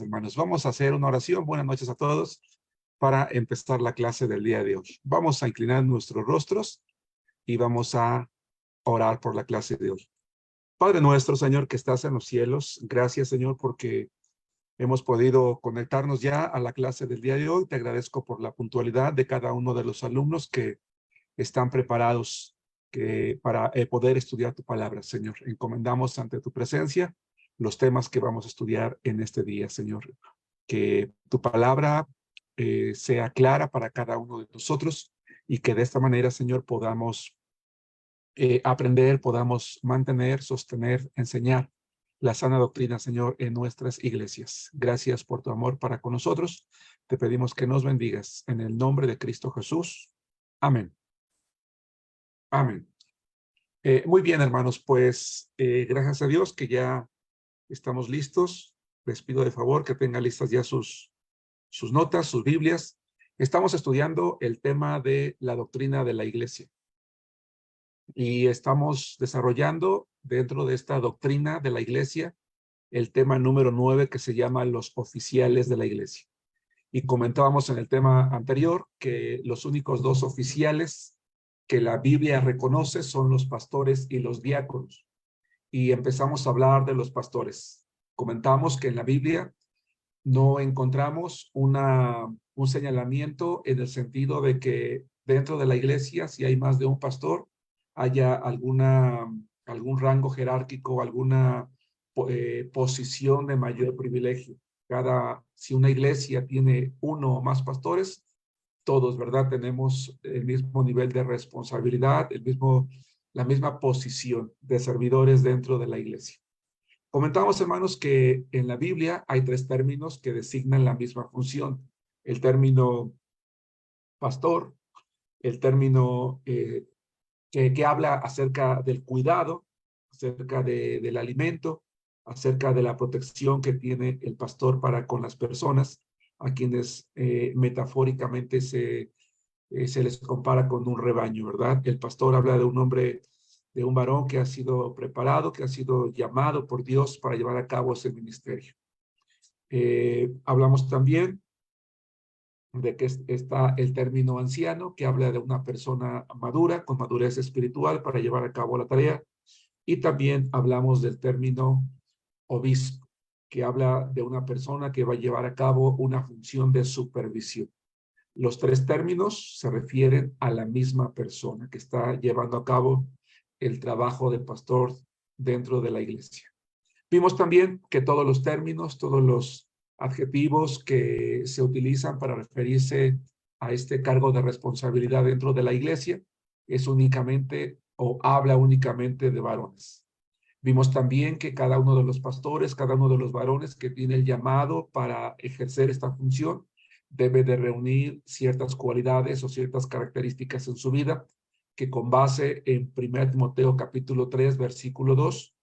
hermanos. Vamos a hacer una oración. Buenas noches a todos para empezar la clase del día de hoy. Vamos a inclinar nuestros rostros y vamos a orar por la clase de hoy. Padre nuestro, Señor, que estás en los cielos, gracias, Señor, porque hemos podido conectarnos ya a la clase del día de hoy. Te agradezco por la puntualidad de cada uno de los alumnos que están preparados para poder estudiar tu palabra, Señor. Encomendamos ante tu presencia los temas que vamos a estudiar en este día, Señor. Que tu palabra sea clara para cada uno de nosotros y que de esta manera, Señor, podamos aprender, podamos mantener, sostener, enseñar la sana doctrina, Señor, en nuestras iglesias. Gracias por tu amor para con nosotros. Te pedimos que nos bendigas en el nombre de Cristo Jesús. Amén. Amén. Muy bien, hermanos, pues gracias a Dios que ya estamos listos. Les pido de favor que tengan listas ya sus notas, sus Biblias. Estamos estudiando el tema de la doctrina de la iglesia y estamos desarrollando dentro de esta doctrina de la iglesia el tema número 9 que se llama los oficiales de la iglesia. Y comentábamos en el tema anterior que los únicos dos oficiales que la Biblia reconoce son los pastores y los diáconos. Y empezamos a hablar de los pastores. Comentamos que en la Biblia no encontramos un señalamiento en el sentido de que dentro de la iglesia, si hay más de un pastor, haya algún rango jerárquico, alguna posición de mayor privilegio. Si una iglesia tiene uno o más pastores, todos, ¿verdad? Tenemos el mismo nivel de responsabilidad, la misma posición de servidores dentro de la iglesia. Comentamos, hermanos, que en la Biblia hay tres términos que designan la misma función. El término pastor, el término que habla acerca del cuidado, acerca del alimento, acerca de la protección que tiene el pastor para con las personas, a quienes metafóricamente se les compara con un rebaño, ¿verdad? El pastor habla de un hombre, de un varón que ha sido preparado, que ha sido llamado por Dios para llevar a cabo ese ministerio. Hablamos también de que está el término anciano, que habla de una persona madura, con madurez espiritual para llevar a cabo la tarea. Y también hablamos del término obispo, que habla de una persona que va a llevar a cabo una función de supervisión. Los tres términos se refieren a la misma persona que está llevando a cabo el trabajo de pastor dentro de la iglesia. Vimos también que todos los términos, todos los adjetivos que se utilizan para referirse a este cargo de responsabilidad dentro de la iglesia es únicamente o habla únicamente de varones. Vimos también que cada uno de los pastores, cada uno de los varones que tiene el llamado para ejercer esta función, debe de reunir ciertas cualidades o ciertas características en su vida que con base en 1 Timoteo capítulo 3, versículo 2,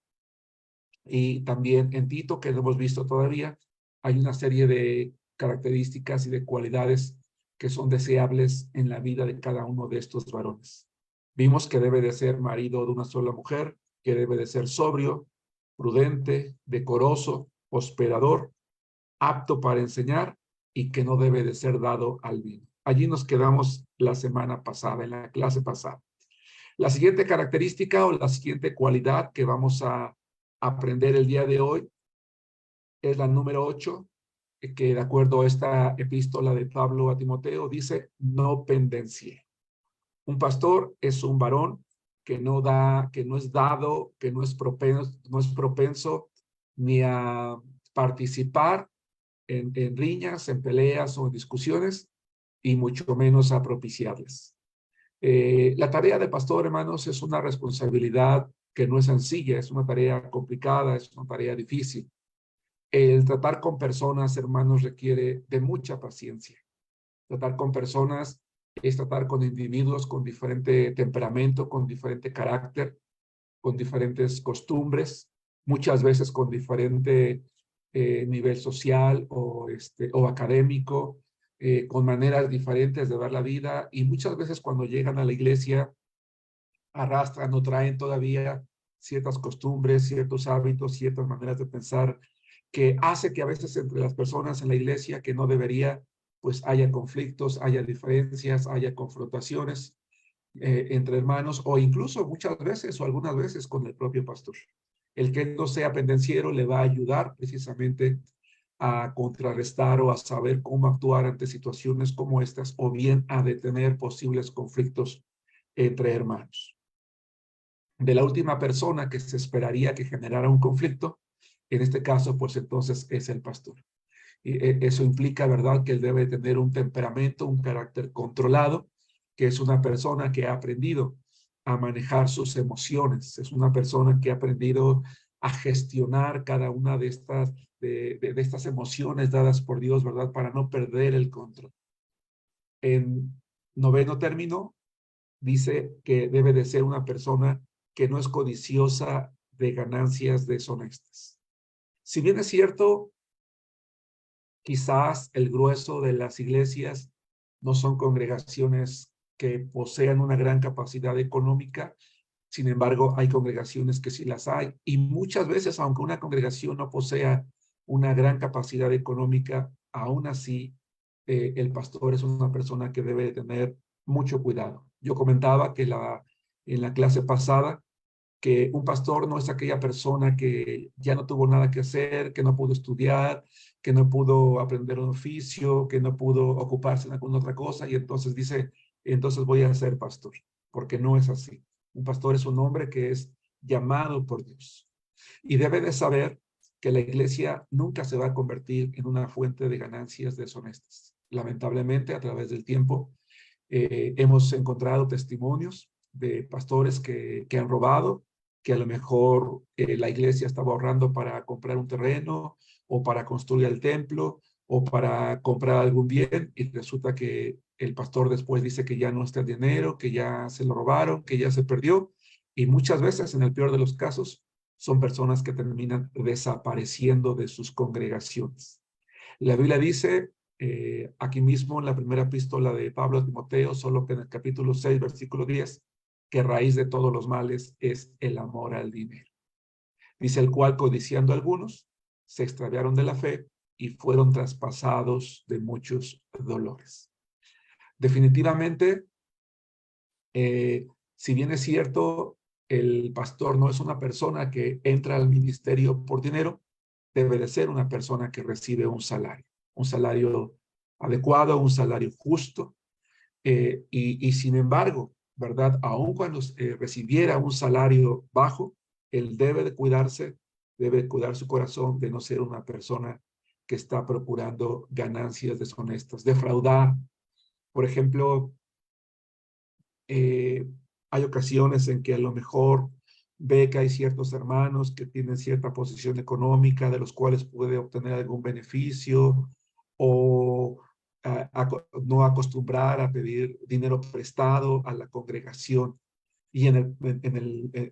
y también en Tito, que no hemos visto todavía, hay una serie de características y de cualidades que son deseables en la vida de cada uno de estos varones. Vimos que debe de ser marido de una sola mujer, que debe de ser sobrio, prudente, decoroso, hospedador, apto para enseñar y que no debe de ser dado al vino. Allí nos quedamos la semana pasada, en la clase pasada. La siguiente característica o la siguiente cualidad que vamos a aprender el día de hoy es la número 8, que de acuerdo a esta epístola de Pablo a Timoteo dice, no pendencie. Un pastor es un varón que no es dado, que no es propenso ni a participar en riñas, en peleas o en discusiones, y mucho menos a propiciarles. La tarea de pastor, hermanos, es una responsabilidad que no es sencilla, es una tarea complicada, es una tarea difícil. El tratar con personas, hermanos, requiere de mucha paciencia. Tratar con personas es tratar con individuos con diferente temperamento, con diferente carácter, con diferentes costumbres, muchas veces con diferente nivel social o académico, con maneras diferentes de ver la vida, y muchas veces cuando llegan a la iglesia arrastran o traen todavía ciertas costumbres, ciertos hábitos, ciertas maneras de pensar que hace que a veces entre las personas en la iglesia que no debería, pues haya conflictos, haya diferencias, haya confrontaciones entre hermanos, o incluso muchas veces o algunas veces con el propio pastor. El que no sea pendenciero le va a ayudar precisamente a contrarrestar o a saber cómo actuar ante situaciones como estas, o bien a detener posibles conflictos entre hermanos. De la última persona que se esperaría que generara un conflicto, en este caso, pues entonces es el pastor. Y eso implica, ¿verdad?, que él debe tener un temperamento, un carácter controlado, que es una persona que ha aprendido a manejar sus emociones, es una persona que ha aprendido a gestionar cada una de estas emociones dadas por Dios, ¿verdad?, para no perder el control. En noveno término, dice que debe de ser una persona que no es codiciosa de ganancias deshonestas. Si bien es cierto, quizás el grueso de las iglesias no son congregaciones que posean una gran capacidad económica, sin embargo, hay congregaciones que sí las hay, y muchas veces, aunque una congregación no posea una gran capacidad económica, aún así, el pastor es una persona que debe tener mucho cuidado. Yo comentaba que en la clase pasada, que un pastor no es aquella persona que ya no tuvo nada que hacer, que no pudo estudiar, que no pudo aprender un oficio, que no pudo ocuparse en alguna otra cosa, y entonces dice, entonces voy a ser pastor, porque no es así. Un pastor es un hombre que es llamado por Dios y debe de saber que la iglesia nunca se va a convertir en una fuente de ganancias deshonestas. Lamentablemente, a través del tiempo, hemos encontrado testimonios de pastores que han robado, que a lo mejor la iglesia estaba ahorrando para comprar un terreno o para construir el templo o para comprar algún bien, y resulta que el pastor después dice que ya no está el dinero, que ya se lo robaron, que ya se perdió, y muchas veces, en el peor de los casos, son personas que terminan desapareciendo de sus congregaciones. La Biblia dice, aquí mismo en la primera epístola de Pablo a Timoteo, solo que en el capítulo 6, versículo 10, que raíz de todos los males es el amor al dinero. Dice, el cual, codiciando algunos, se extraviaron de la fe y fueron traspasados de muchos dolores. Definitivamente, si bien es cierto, el pastor no es una persona que entra al ministerio por dinero, debe de ser una persona que recibe un salario adecuado, un salario justo, y sin embargo, ¿verdad? Aun cuando recibiera un salario bajo, él debe de cuidarse, debe cuidar su corazón de no ser una persona que está procurando ganancias deshonestas, defraudar. Por ejemplo, eh, hay ocasiones en que a lo mejor ve que hay ciertos hermanos que tienen cierta posición económica de los cuales puede obtener algún beneficio, o no acostumbrar a pedir dinero prestado a la congregación. Y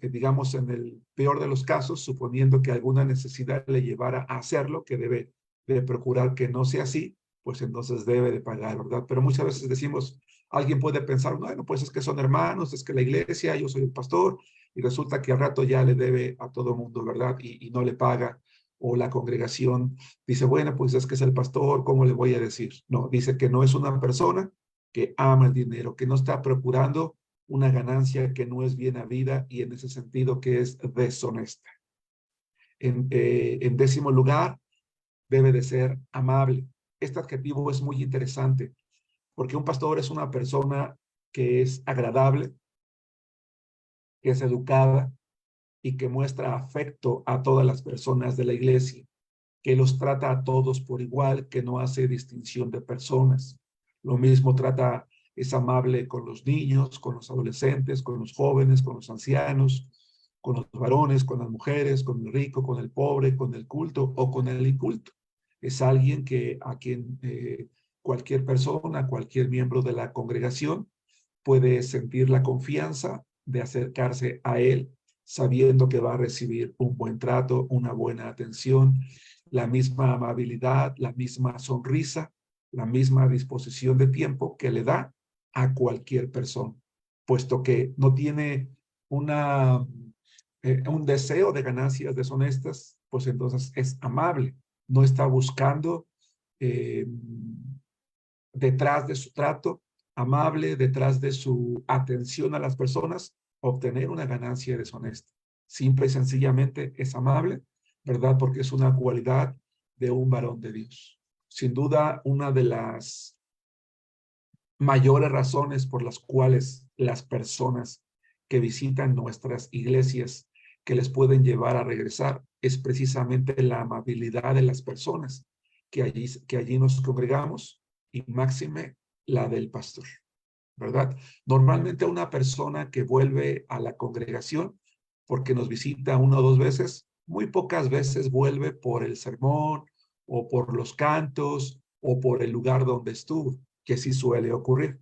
digamos, en el peor de los casos, suponiendo que alguna necesidad le llevara a hacerlo, que debe de procurar que no sea así, pues entonces debe de pagar, ¿verdad? Pero muchas veces decimos, alguien puede pensar, bueno, pues es que son hermanos, es que la iglesia, yo soy el pastor, y resulta que al rato ya le debe a todo mundo, ¿verdad? Y no le paga, o la congregación dice, bueno, pues es que es el pastor, ¿cómo le voy a decir? No, dice que no es una persona que ama el dinero, que no está procurando una ganancia que no es bien habida, y en ese sentido que es deshonesta. En décimo lugar, debe de ser amable. Este adjetivo es muy interesante, porque un pastor es una persona que es agradable, que es educada y que muestra afecto a todas las personas de la iglesia, que los trata a todos por igual, que no hace distinción de personas. Lo mismo trata, es amable con los niños, con los adolescentes, con los jóvenes, con los ancianos, con los varones, con las mujeres, con el rico, con el pobre, con el culto o con el inculto. Es alguien a quien cualquier persona, cualquier miembro de la congregación puede sentir la confianza de acercarse a él, sabiendo que va a recibir un buen trato, una buena atención, la misma amabilidad, la misma sonrisa, la misma disposición de tiempo que le da a cualquier persona, puesto que no tiene un deseo de ganancias deshonestas, pues entonces es amable. no está buscando detrás de su trato amable, detrás de su atención a las personas, obtener una ganancia deshonesta. Simple y sencillamente es amable, ¿verdad? Porque es una cualidad de un varón de Dios. Sin duda, una de las mayores razones por las cuales las personas que visitan nuestras iglesias, que les pueden llevar a regresar, es precisamente la amabilidad de las personas que allí nos congregamos, y máxime la del pastor, ¿verdad? Normalmente una persona que vuelve a la congregación porque nos visita una o dos veces, muy pocas veces vuelve por el sermón o por los cantos o por el lugar donde estuvo, que sí suele ocurrir.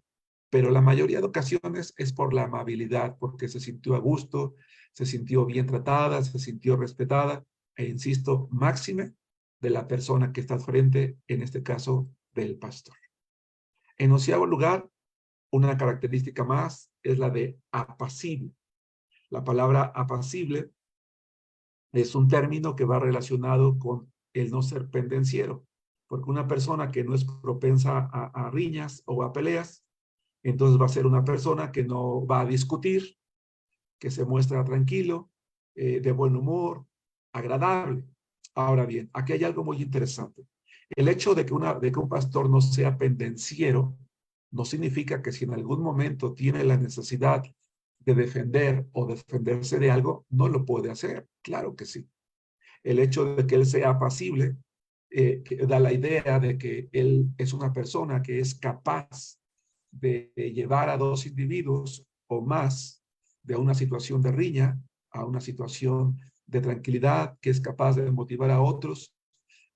Pero la mayoría de ocasiones es por la amabilidad, porque se sintió a gusto, se sintió bien tratada, se sintió respetada, e insisto, máxime de la persona que está al frente, en este caso del pastor. En onceavo lugar, una característica más es la de apacible. La palabra apacible es un término que va relacionado con el no ser pendenciero, porque una persona que no es propensa a riñas o a peleas, entonces va a ser una persona que no va a discutir, que se muestra tranquilo, de buen humor, agradable. Ahora bien, aquí hay algo muy interesante. El hecho de que un pastor no sea pendenciero no significa que si en algún momento tiene la necesidad de defender o defenderse de algo, no lo puede hacer. Claro que sí. El hecho de que él sea apacible que da la idea de que él es una persona que es capaz de llevar a dos individuos o más de una situación de riña a una situación de tranquilidad, que es capaz de motivar a otros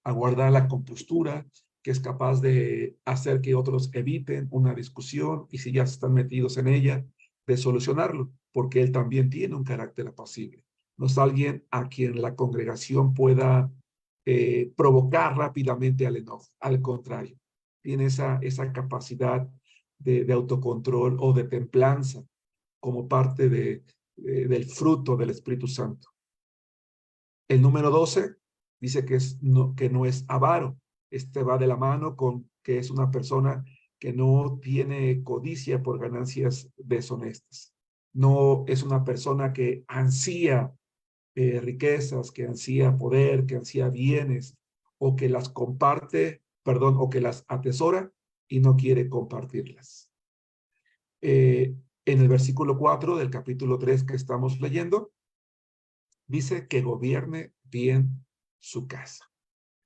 a guardar la compostura, que es capaz de hacer que otros eviten una discusión y si ya están metidos en ella, de solucionarlo, porque él también tiene un carácter apacible. No es alguien a quien la congregación pueda provocar rápidamente al enojo. Al contrario, tiene esa capacidad de autocontrol o de templanza como parte del fruto del Espíritu Santo. El número 12 dice que no es avaro. Este va de la mano con que es una persona que no tiene codicia por ganancias deshonestas. No es una persona que ansía riquezas, que ansía poder, que ansía bienes, o que las comparte, perdón, o que las atesora y no quiere compartirlas. En el versículo 4 del capítulo 3 que estamos leyendo, dice que gobierne bien su casa.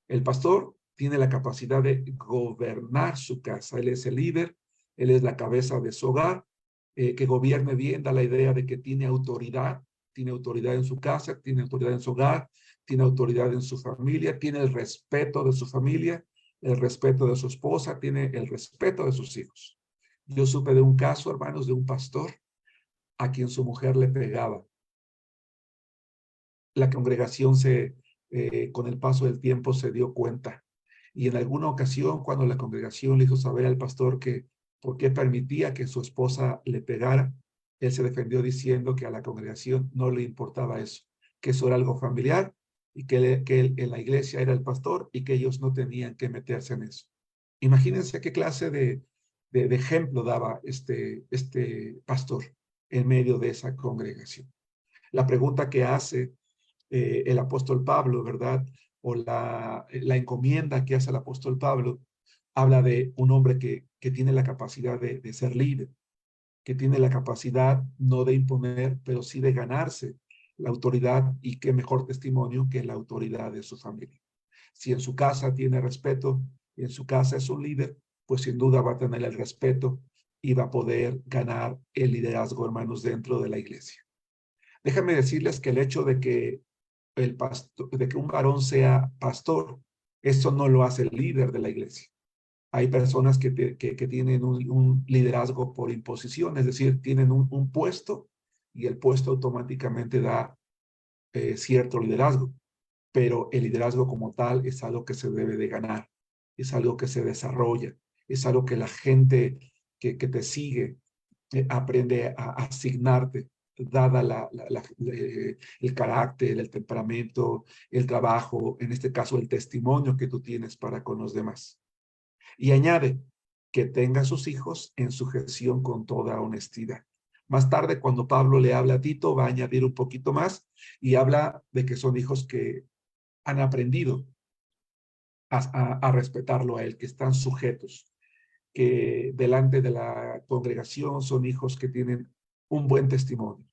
El pastor tiene la capacidad de gobernar su casa. Él es el líder, él es la cabeza de su hogar. Que gobierne bien da la idea de que tiene autoridad en su casa, tiene autoridad en su hogar, tiene autoridad en su familia, tiene el respeto de su familia, el respeto de su esposa, tiene el respeto de sus hijos. Yo supe de un caso, hermanos, de un pastor a quien su mujer le pegaba. La congregación con el paso del tiempo se dio cuenta. Y en alguna ocasión, cuando la congregación le hizo saber al pastor que por qué permitía que su esposa le pegara, él se defendió diciendo que a la congregación no le importaba eso, que eso era algo familiar y que él en la iglesia era el pastor y que ellos no tenían que meterse en eso. Imagínense qué clase de ejemplo daba este pastor en medio de esa congregación. La pregunta que hace el apóstol Pablo, ¿verdad? O la encomienda que hace el apóstol Pablo, habla de un hombre que tiene la capacidad de ser líder, que tiene la capacidad no de imponer, pero sí de ganarse la autoridad, y qué mejor testimonio que la autoridad de su familia. Si en su casa tiene respeto y en su casa es un líder, pues sin duda va a tener el respeto y va a poder ganar el liderazgo, hermanos, dentro de la iglesia. Déjame decirles que el hecho de que de que un varón sea pastor, eso no lo hace el líder de la iglesia. Hay personas que tienen un liderazgo por imposición, es decir, tienen un puesto y el puesto automáticamente da cierto liderazgo, pero el liderazgo como tal es algo que se debe de ganar, es algo que se desarrolla, es algo que la gente que te sigue aprende a asignarte dada el carácter, el temperamento, el trabajo, en este caso el testimonio que tú tienes para con los demás. Y añade que tenga a sus hijos en sujeción con toda honestidad. Más tarde, cuando Pablo le habla a Tito, va a añadir un poquito más y habla de que son hijos que han aprendido a respetarlo a él, que están sujetos, que delante de la congregación son hijos que tienen un buen testimonio.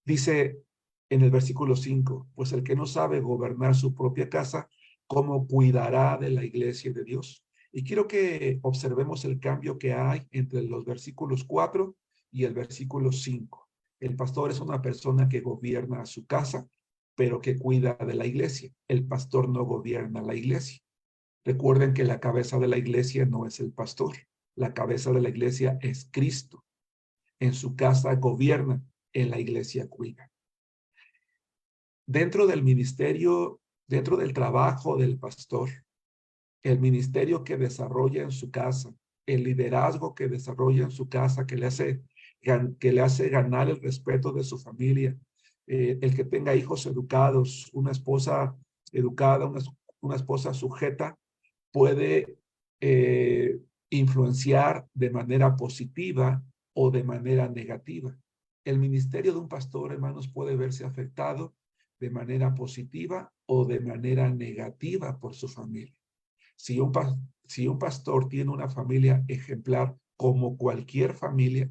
Dice en el versículo 5, pues el que no sabe gobernar su propia casa, ¿cómo cuidará de la iglesia de Dios? Y quiero que observemos el cambio que hay entre los versículos 4 y el versículo 5. El pastor es una persona que gobierna su casa, pero que cuida de la iglesia. El pastor no gobierna la iglesia. Recuerden que la cabeza de la iglesia no es el pastor. La cabeza de la iglesia es Cristo. En su casa gobierna, en la iglesia cuida. Dentro del ministerio, dentro del trabajo del pastor, el ministerio que desarrolla en su casa, el liderazgo que desarrolla en su casa, que le hace ganar el respeto de su familia, el que tenga hijos educados, una esposa educada, una esposa sujeta, puede influenciar de manera positiva o de manera negativa. El ministerio de un pastor, hermanos, puede verse afectado de manera positiva o de manera negativa por su familia. Si un pastor tiene una familia ejemplar como cualquier familia,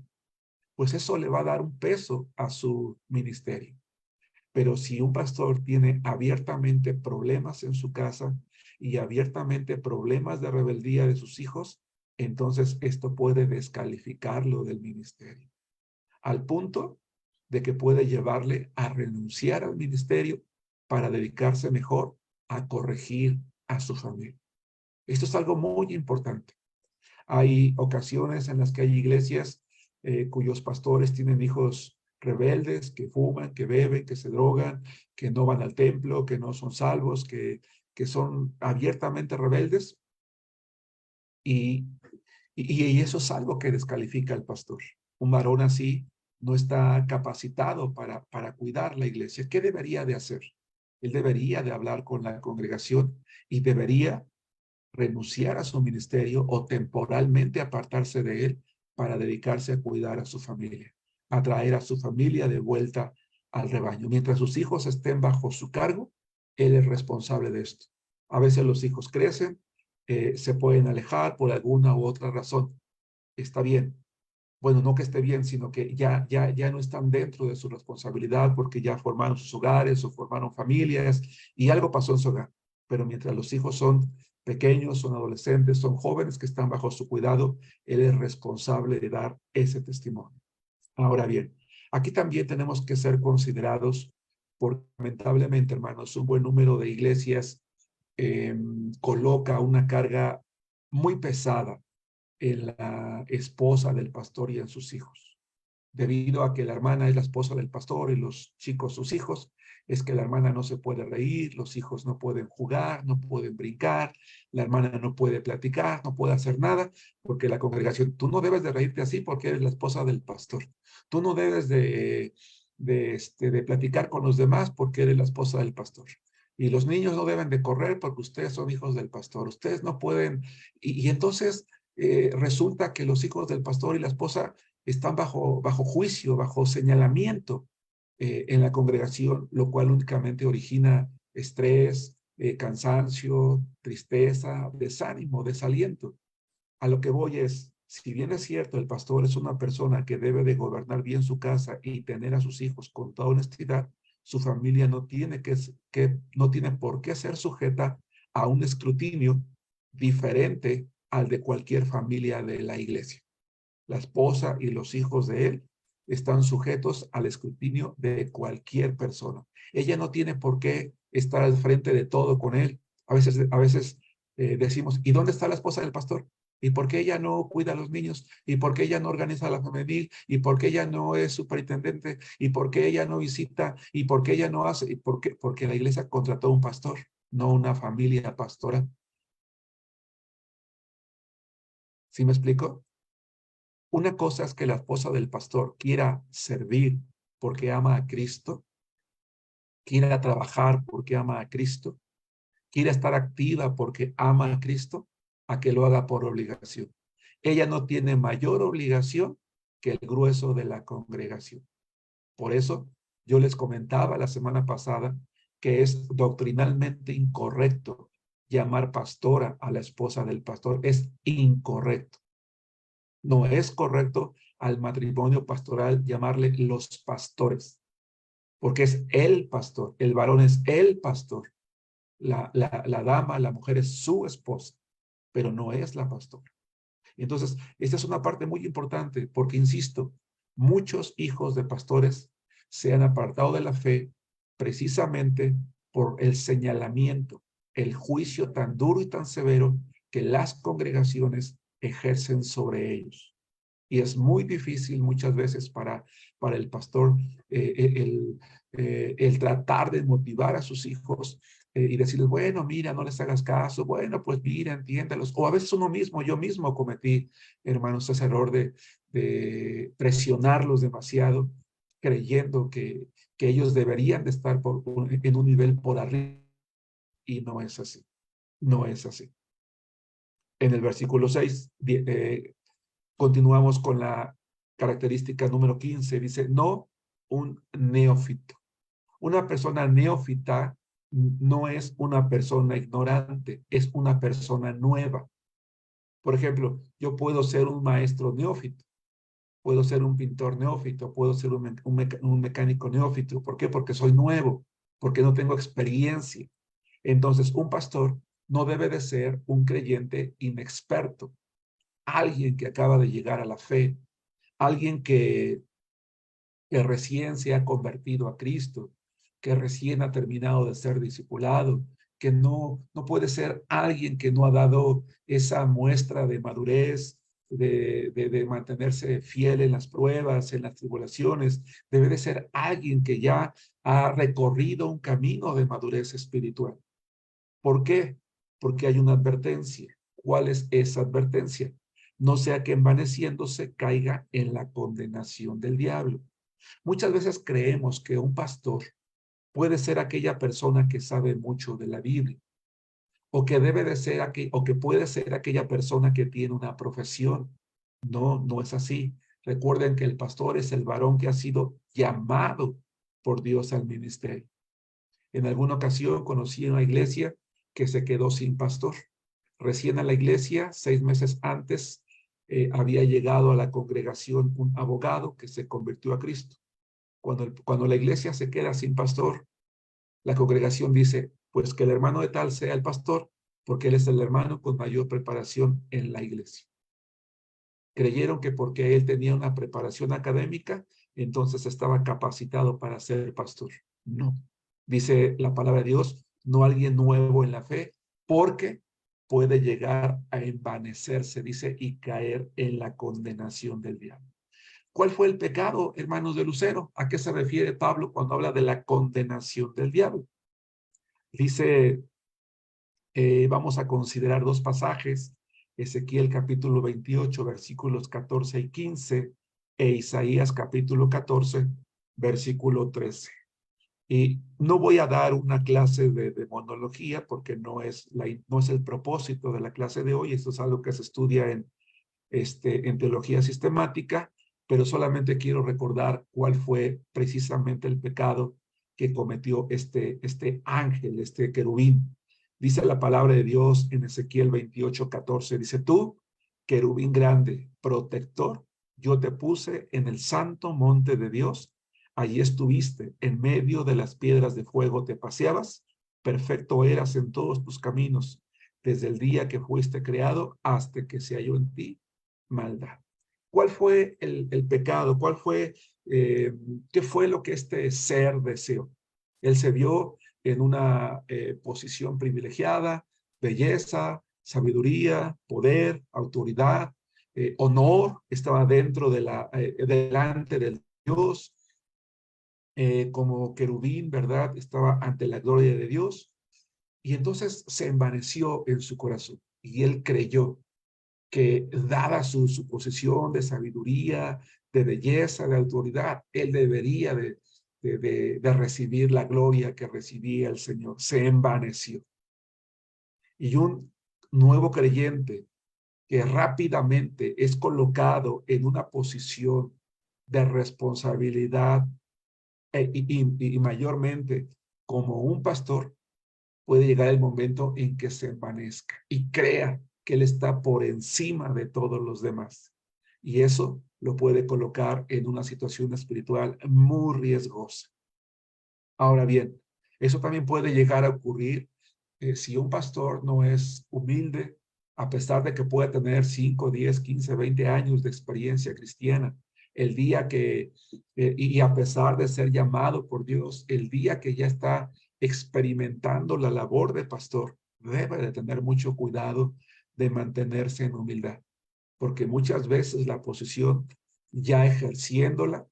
pues eso le va a dar un peso a su ministerio. Pero si un pastor tiene abiertamente problemas en su casa y abiertamente problemas de rebeldía de sus hijos, entonces esto puede descalificarlo del ministerio, al punto de que puede llevarle a renunciar al ministerio para dedicarse mejor a corregir a su familia. Esto es algo muy importante. Hay ocasiones en las que hay iglesias cuyos pastores tienen hijos rebeldes, que fuman, que beben, que se drogan, que no van al templo, que no son salvos, que son abiertamente rebeldes. Y, y eso es algo que descalifica al pastor. Un varón así no está capacitado para cuidar la iglesia. ¿Qué debería de hacer? Él debería de hablar con la congregación y debería renunciar a su ministerio o temporalmente apartarse de él para dedicarse a cuidar a su familia, a traer a su familia de vuelta al rebaño. Mientras sus hijos estén bajo su cargo, él es responsable de esto. A veces los hijos crecen, se pueden alejar por alguna u otra razón. Está bien. Bueno, no que esté bien, sino que ya no están dentro de su responsabilidad porque ya formaron sus hogares o formaron familias y algo pasó en su hogar. Pero mientras los hijos son pequeños, son adolescentes, son jóvenes que están bajo su cuidado, él es responsable de dar ese testimonio. Ahora bien, aquí también tenemos que ser considerados porque lamentablemente, hermanos, un buen número de iglesias coloca una carga muy pesada en la esposa del pastor y en sus hijos. Debido a que la hermana es la esposa del pastor y los chicos sus hijos, es que la hermana no se puede reír, los hijos no pueden jugar, no pueden brincar, la hermana no puede platicar, no puede hacer nada, porque la congregación, tú no debes de reírte así porque eres la esposa del pastor. Tú no debes de platicar con los demás porque eres la esposa del pastor. Y los niños no deben de correr porque ustedes son hijos del pastor. Ustedes no pueden. Y entonces resulta que los hijos del pastor y la esposa están bajo juicio, bajo señalamiento en la congregación, lo cual únicamente origina estrés, cansancio, tristeza, desánimo, desaliento. A lo que voy es, si bien es cierto, el pastor es una persona que debe de gobernar bien su casa y tener a sus hijos con toda honestidad, su familia no tiene no tiene por qué ser sujeta a un escrutinio diferente al de cualquier familia de la iglesia. La esposa y los hijos de él están sujetos al escrutinio de cualquier persona. Ella no tiene por qué estar al frente de todo con él. A veces decimos, ¿y dónde está la esposa del pastor? ¿Y por qué ella no cuida a los niños? ¿Y por qué ella no organiza la femenil? ¿Y por qué ella no es superintendente? ¿Y por qué ella no visita? ¿Y por qué ella no hace? ¿Y por qué? Porque la iglesia contrató un pastor, no una familia pastoral. ¿Sí me explico? Una cosa es que la esposa del pastor quiera servir porque ama a Cristo, quiere ir a trabajar porque ama a Cristo, quiere estar activa porque ama a Cristo, a que lo haga por obligación. Ella no tiene mayor obligación que el grueso de la congregación. Por eso yo les comentaba la semana pasada que es doctrinalmente incorrecto llamar pastora a la esposa del pastor. Es incorrecto. No es correcto al matrimonio pastoral llamarle los pastores, porque es el pastor. El varón es el pastor. La dama, la mujer es su esposa, pero no es la pastora. Entonces, esta es una parte muy importante porque, insisto, muchos hijos de pastores se han apartado de la fe precisamente por el señalamiento, el juicio tan duro y tan severo que las congregaciones ejercen sobre ellos. Y es muy difícil muchas veces para el pastor el tratar de motivar a sus hijos y decirles, bueno, mira, no les hagas caso, bueno, pues mira, entiéndalos. O a veces uno mismo, yo mismo cometí, hermanos, ese error de presionarlos demasiado, creyendo que ellos deberían de estar en un nivel por arriba. Y no es así, no es así. En el versículo 6, continuamos con la característica número 15. Dice, no un neófito. Una persona neófita no es una persona ignorante, es una persona nueva. Por ejemplo, yo puedo ser un maestro neófito, puedo ser un pintor neófito, puedo ser un mecánico neófito. ¿Por qué? Porque soy nuevo, porque no tengo experiencia. Entonces, un pastor no debe de ser un creyente inexperto, alguien que acaba de llegar a la fe, alguien que recién se ha convertido a Cristo, que recién ha terminado de ser discipulado, que no puede ser alguien que no ha dado esa muestra de madurez, de mantenerse fiel en las pruebas, en las tribulaciones. Debe de ser alguien que ya ha recorrido un camino de madurez espiritual. ¿Por qué? Porque hay una advertencia. ¿Cuál es esa advertencia? No sea que envaneciéndose caiga en la condenación del diablo. Muchas veces creemos que un pastor puede ser aquella persona que sabe mucho de la Biblia, o que debe de ser o que puede ser aquella persona que tiene una profesión. No, no es así. Recuerden que el pastor es el varón que ha sido llamado por Dios al ministerio. En alguna ocasión conocí una iglesia que se quedó sin pastor. Recién a la iglesia, 6 meses antes, había llegado a la congregación un abogado que se convirtió a Cristo. Cuando la iglesia se queda sin pastor, la congregación dice, pues que el hermano de tal sea el pastor, porque él es el hermano con mayor preparación en la iglesia. Creyeron que porque él tenía una preparación académica, entonces estaba capacitado para ser pastor. No. Dice la palabra de Dios, no alguien nuevo en la fe, porque puede llegar a envanecerse, dice, y caer en la condenación del diablo. ¿Cuál fue el pecado, hermanos de Lucero? ¿A qué se refiere Pablo cuando habla de la condenación del diablo? Dice, vamos a considerar dos pasajes, Ezequiel capítulo 28, versículos 14 y 15, e Isaías capítulo 14, versículo 13. Y no voy a dar una clase de demonología porque no es el propósito de la clase de hoy. Esto es algo que se estudia en teología sistemática, pero solamente quiero recordar cuál fue precisamente el pecado que cometió este ángel, este querubín. Dice la palabra de Dios en Ezequiel 28, 14, dice, tú, querubín grande, protector, yo te puse en el santo monte de Dios, allí estuviste, en medio de las piedras de fuego te paseabas, perfecto eras en todos tus caminos, desde el día que fuiste creado hasta que se halló en ti maldad. ¿Cuál fue el pecado? ¿Qué fue lo que este ser deseó? Él se vio en una posición privilegiada, belleza, sabiduría, poder, autoridad, honor, estaba delante del Dios, como querubín, ¿verdad? Estaba ante la gloria de Dios, y entonces se envaneció en su corazón, y él creyó que dada su posición de sabiduría, de belleza, de autoridad, él debería de recibir la gloria que recibía el Señor. Se envaneció. Y un nuevo creyente que rápidamente es colocado en una posición de responsabilidad y mayormente como un pastor, puede llegar el momento en que se envanezca y crea que él está por encima de todos los demás. Y eso lo puede colocar en una situación espiritual muy riesgosa. Ahora bien, eso también puede llegar a ocurrir si un pastor no es humilde, a pesar de que pueda tener 5, 10, 15, 20 años de experiencia cristiana. El día que, y a pesar de ser llamado por Dios, el día que ya está experimentando la labor de pastor, debe de tener mucho cuidado de mantenerse en humildad, porque muchas veces la posición, ya ejerciéndola,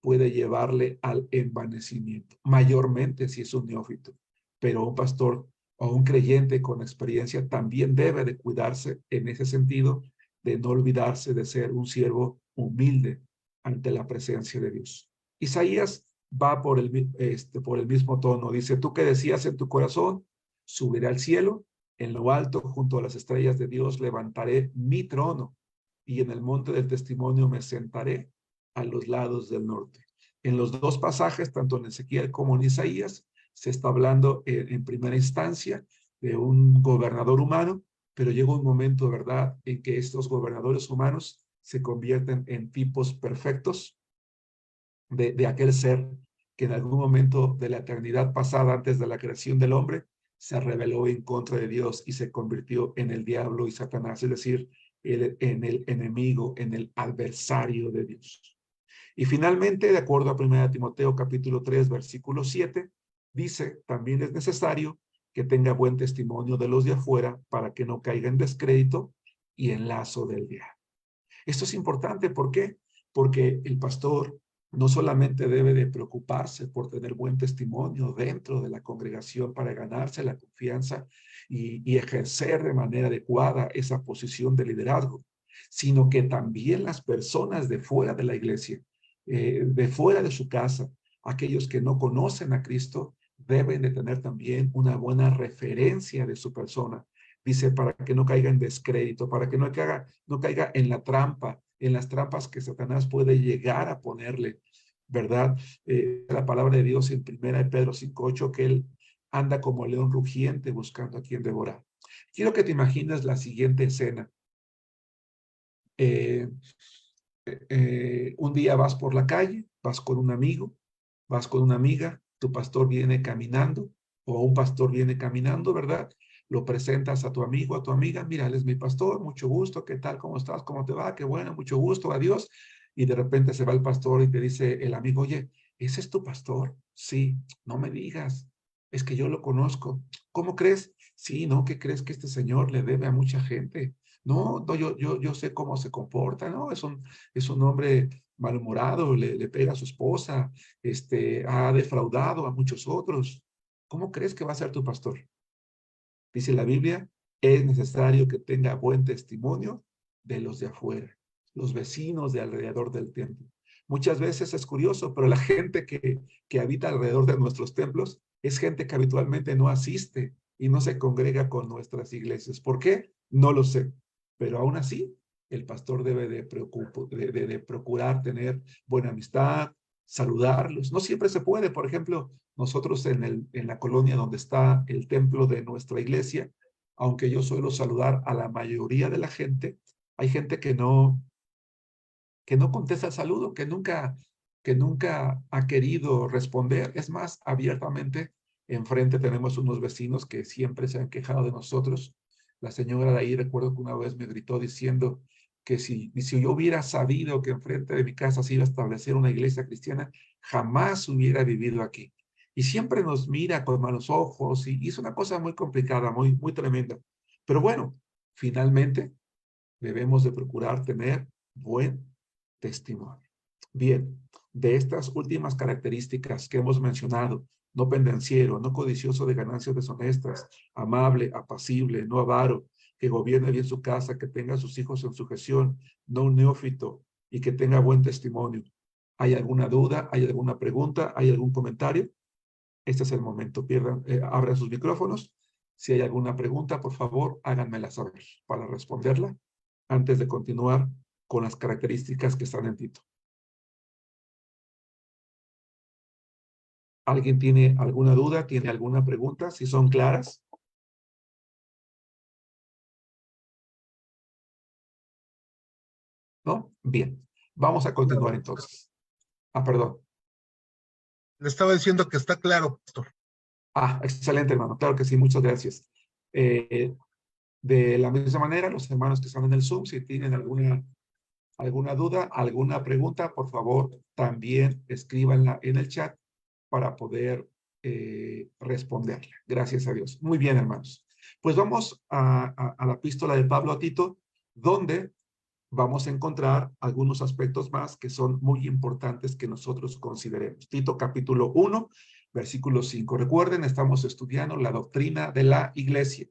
puede llevarle al envanecimiento, mayormente si es un neófito. Pero un pastor o un creyente con experiencia también debe de cuidarse en ese sentido, de no olvidarse de ser un siervo humilde ante la presencia de Dios. Isaías va por el mismo tono. Dice, tú que decías en tu corazón, subiré al cielo, en lo alto, junto a las estrellas de Dios, levantaré mi trono, y en el monte del testimonio me sentaré a los lados del norte. En los dos pasajes, tanto en Ezequiel como en Isaías, se está hablando en primera instancia de un gobernador humano, pero llega un momento, ¿verdad?, en que estos gobernadores humanos se convierten en tipos perfectos de aquel ser que en algún momento de la eternidad pasada, antes de la creación del hombre, se rebeló en contra de Dios y se convirtió en el diablo y Satanás, es decir, en el enemigo, en el adversario de Dios. Y finalmente, de acuerdo a 1 Timoteo capítulo 3, versículo 7, dice, también es necesario que tenga buen testimonio de los de afuera para que no caiga en descrédito y en lazo del diablo. Esto es importante, ¿por qué? Porque el pastor no solamente debe de preocuparse por tener buen testimonio dentro de la congregación para ganarse la confianza y ejercer de manera adecuada esa posición de liderazgo, sino que también las personas de fuera de la iglesia, de fuera de su casa, aquellos que no conocen a Cristo, deben de tener también una buena referencia de su persona. Dice, para que no caiga en descrédito, para que no caiga en la trampa, en las trampas que Satanás puede llegar a ponerle, ¿verdad? La palabra de Dios en 1 Pedro 5:8, que él anda como león rugiente buscando a quien devorar. Quiero que te imagines la siguiente escena. Un día vas por la calle, vas con un amigo, vas con una amiga, tu pastor viene caminando o un pastor viene caminando, ¿verdad? Lo presentas a tu amigo, a tu amiga, mira, él es mi pastor, mucho gusto, ¿qué tal? ¿Cómo estás? ¿Cómo te va? Qué bueno, mucho gusto, adiós. Y de repente se va el pastor y te dice el amigo, oye, ¿ese es tu pastor? Sí, no me digas, es que yo lo conozco. ¿Cómo crees? Sí, ¿no? ¿Qué crees que este señor le debe a mucha gente? No, no, yo sé cómo se comporta, ¿no? Es un hombre malhumorado, le pega a su esposa, ha defraudado a muchos otros. ¿Cómo crees que va a ser tu pastor? Dice la Biblia, es necesario que tenga buen testimonio de los de afuera, los vecinos de alrededor del templo. Muchas veces es curioso, pero la gente que habita alrededor de nuestros templos es gente que habitualmente no asiste y no se congrega con nuestras iglesias. ¿Por qué? No lo sé. Pero aún así, el pastor debe de procurar tener buena amistad, saludarlos. No siempre se puede. Por ejemplo, nosotros en la colonia donde está el templo de nuestra iglesia, aunque yo suelo saludar a la mayoría de la gente, hay gente que no contesta el saludo, que nunca ha querido responder. Es más, abiertamente, enfrente tenemos unos vecinos que siempre se han quejado de nosotros. La señora de ahí, recuerdo que una vez me gritó diciendo que si yo hubiera sabido que enfrente de mi casa se iba a establecer una iglesia cristiana, jamás hubiera vivido aquí. Y siempre nos mira con malos ojos y es una cosa muy complicada, muy tremenda. Pero bueno, finalmente debemos de procurar tener buen testimonio. Bien, de estas últimas características que hemos mencionado, no pendenciero, no codicioso de ganancias deshonestas, amable, apacible, no avaro, que gobierne bien su casa, que tenga a sus hijos en sujeción, no un neófito, y que tenga buen testimonio. ¿Hay alguna duda? ¿Hay alguna pregunta? ¿Hay algún comentario? Este es el momento. Abran sus micrófonos. Si hay alguna pregunta, por favor, háganmela saber para responderla antes de continuar con las características que están en Tito. ¿Alguien tiene alguna duda? ¿Tiene alguna pregunta? Si son claras. ¿No? Bien. Vamos a continuar Claro. entonces. Perdón. Le estaba diciendo que está claro, pastor. Excelente, hermano. Claro que sí. Muchas gracias. De la misma manera, los hermanos que están en el Zoom, si tienen alguna duda, alguna pregunta, por favor, también escríbanla en el chat para poder responderla. Gracias a Dios. Muy bien, hermanos. Pues vamos a la epístola de Pablo a Tito, donde vamos a encontrar algunos aspectos más que son muy importantes que nosotros consideremos. Tito capítulo 1, versículo 5. Recuerden, estamos estudiando la doctrina de la iglesia.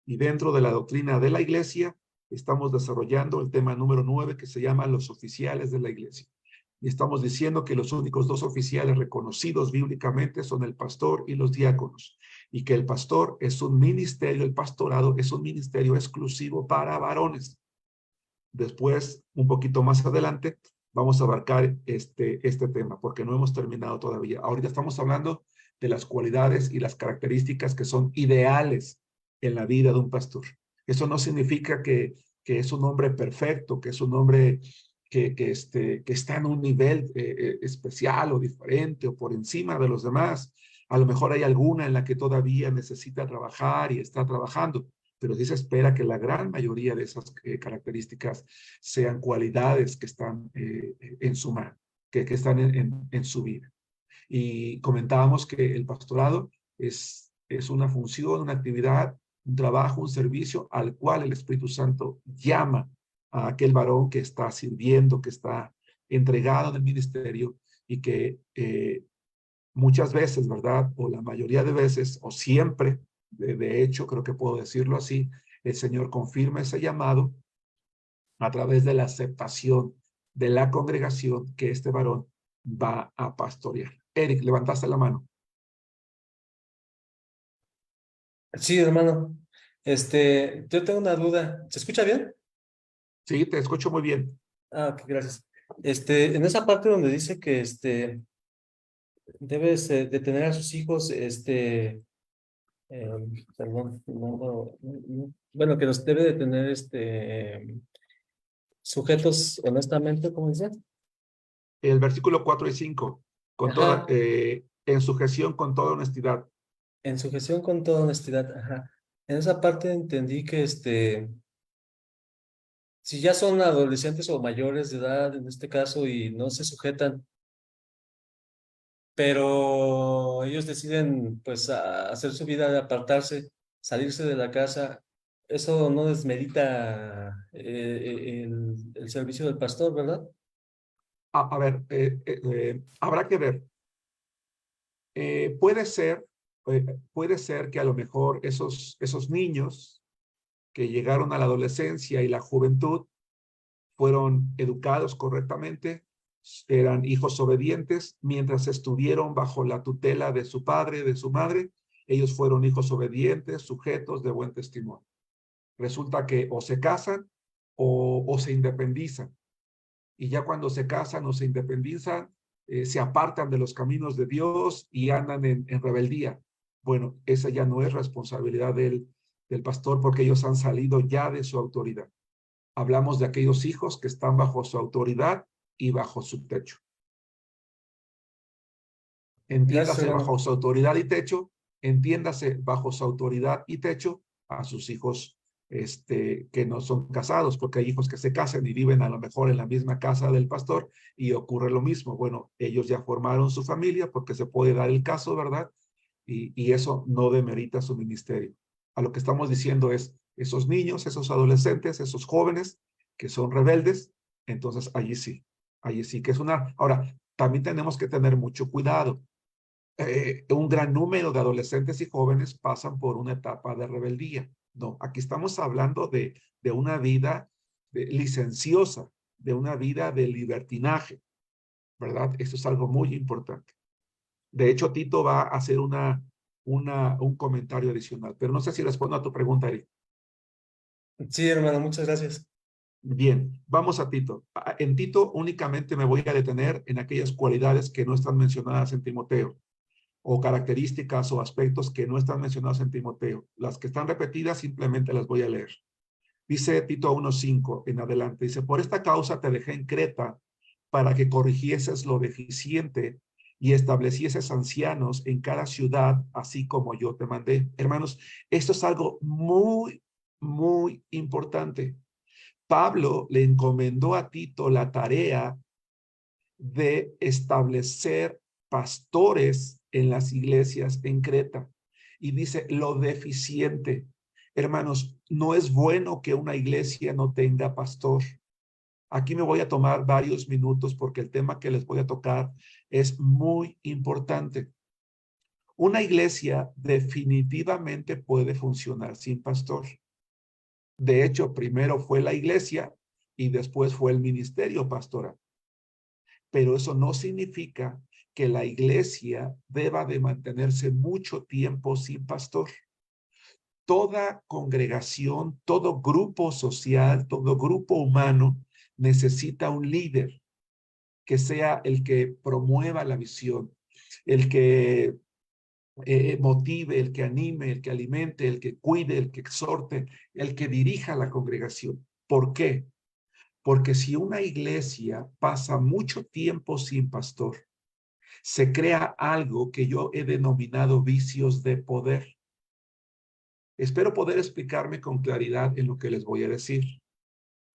Y dentro de la doctrina de la iglesia, estamos desarrollando el tema número 9 que se llama los oficiales de la iglesia. Y estamos diciendo que los únicos dos oficiales reconocidos bíblicamente son el pastor y los diáconos. Y que el pastor es un ministerio, el pastorado es un ministerio exclusivo para varones. Después, un poquito más adelante, vamos a abarcar este tema, porque no hemos terminado todavía. Ahorita estamos hablando de las cualidades y las características que son ideales en la vida de un pastor. Eso no significa que es un hombre perfecto, que es un hombre que está en un nivel especial o diferente o por encima de los demás. A lo mejor hay alguna en la que todavía necesita trabajar y está trabajando, pero sí se espera que la gran mayoría de esas características sean cualidades que están en su mano, que están en su vida. Y comentábamos que el pastorado es una función, una actividad, un trabajo, un servicio al cual el Espíritu Santo llama a aquel varón que está sirviendo, que está entregado en el ministerio y que muchas veces, ¿verdad? O la mayoría de veces, o siempre, de hecho, creo que puedo decirlo así, el Señor confirma ese llamado a través de la aceptación de la congregación que este varón va a pastorear. Eric, levantaste la mano. Sí, hermano. Yo tengo una duda. ¿Se escucha bien? Sí, te escucho muy bien. Ok, gracias. En esa parte donde dice que debes de tener a sus hijos, perdón, bueno, que los debe de tener, sujetos honestamente, ¿cómo dice? El versículo 4 y 5, Ajá, en sujeción con toda honestidad. en sujeción con toda honestidad, ajá. En esa parte entendí que, si ya son adolescentes o mayores de edad, en este caso, y no se sujetan, pero ellos deciden pues hacer su vida, de apartarse, salirse de la casa. Eso no desmerita el servicio del pastor, ¿verdad? A ver, habrá que ver. Eh, puede ser, puede ser que a lo mejor esos niños que llegaron a la adolescencia y la juventud fueron educados correctamente, eran hijos obedientes, mientras estuvieron bajo la tutela de su padre, de su madre, ellos fueron hijos obedientes, sujetos de buen testimonio. Resulta que o se casan o se independizan. Y ya cuando se casan o se independizan, se apartan de los caminos de Dios y andan en rebeldía. Bueno, esa ya no es responsabilidad del pastor porque ellos han salido ya de su autoridad. Hablamos de aquellos hijos que están bajo su autoridad y bajo su techo. Gracias, Entiéndase bajo hermano. su autoridad y techo, entiéndase bajo su autoridad y techo a sus hijos que no son casados, porque hay hijos que se casan y viven a lo mejor en la misma casa del pastor y ocurre lo mismo. Bueno, ellos ya formaron su familia porque se puede dar el caso, ¿verdad? Y eso no demerita su ministerio. A lo que estamos diciendo es, esos niños, esos adolescentes, esos jóvenes que son rebeldes, entonces allí sí que es una... Ahora, también tenemos que tener mucho cuidado. Un gran número de adolescentes y jóvenes pasan por una etapa de rebeldía. No, aquí estamos hablando de una vida licenciosa, de una vida de libertinaje, ¿verdad? Esto es algo muy importante. De hecho, Tito va a hacer un comentario adicional, pero no sé si respondo a tu pregunta, Eric. Sí, hermano, muchas gracias. Bien, vamos a Tito. En Tito únicamente me voy a detener en aquellas cualidades que no están mencionadas en Timoteo, o características o aspectos que no están mencionados en Timoteo. Las que están repetidas simplemente las voy a leer. Dice Tito 1:5 en adelante, dice, por esta causa te dejé en Creta para que corrigieses lo deficiente y establecieses ancianos en cada ciudad, así como yo te mandé. Hermanos, esto es algo muy, muy importante. Pablo le encomendó a Tito la tarea de establecer pastores en las iglesias en Creta. Y dice, lo deficiente. Hermanos, no es bueno que una iglesia no tenga pastor. Aquí me voy a tomar varios minutos porque el tema que les voy a tocar es muy importante. Una iglesia definitivamente puede funcionar sin pastor. De hecho, primero fue la iglesia y después fue el ministerio pastoral. Pero eso no significa que la iglesia deba de mantenerse mucho tiempo sin pastor. Toda congregación, todo grupo social, todo grupo humano necesita un líder que sea el que promueva la visión, el que motive, el que anime, el que alimente, el que cuide, el que exhorte, el que dirija la congregación. ¿Por qué? Porque si una iglesia pasa mucho tiempo sin pastor, se crea algo que yo he denominado vicios de poder. Espero poder explicarme con claridad en lo que les voy a decir.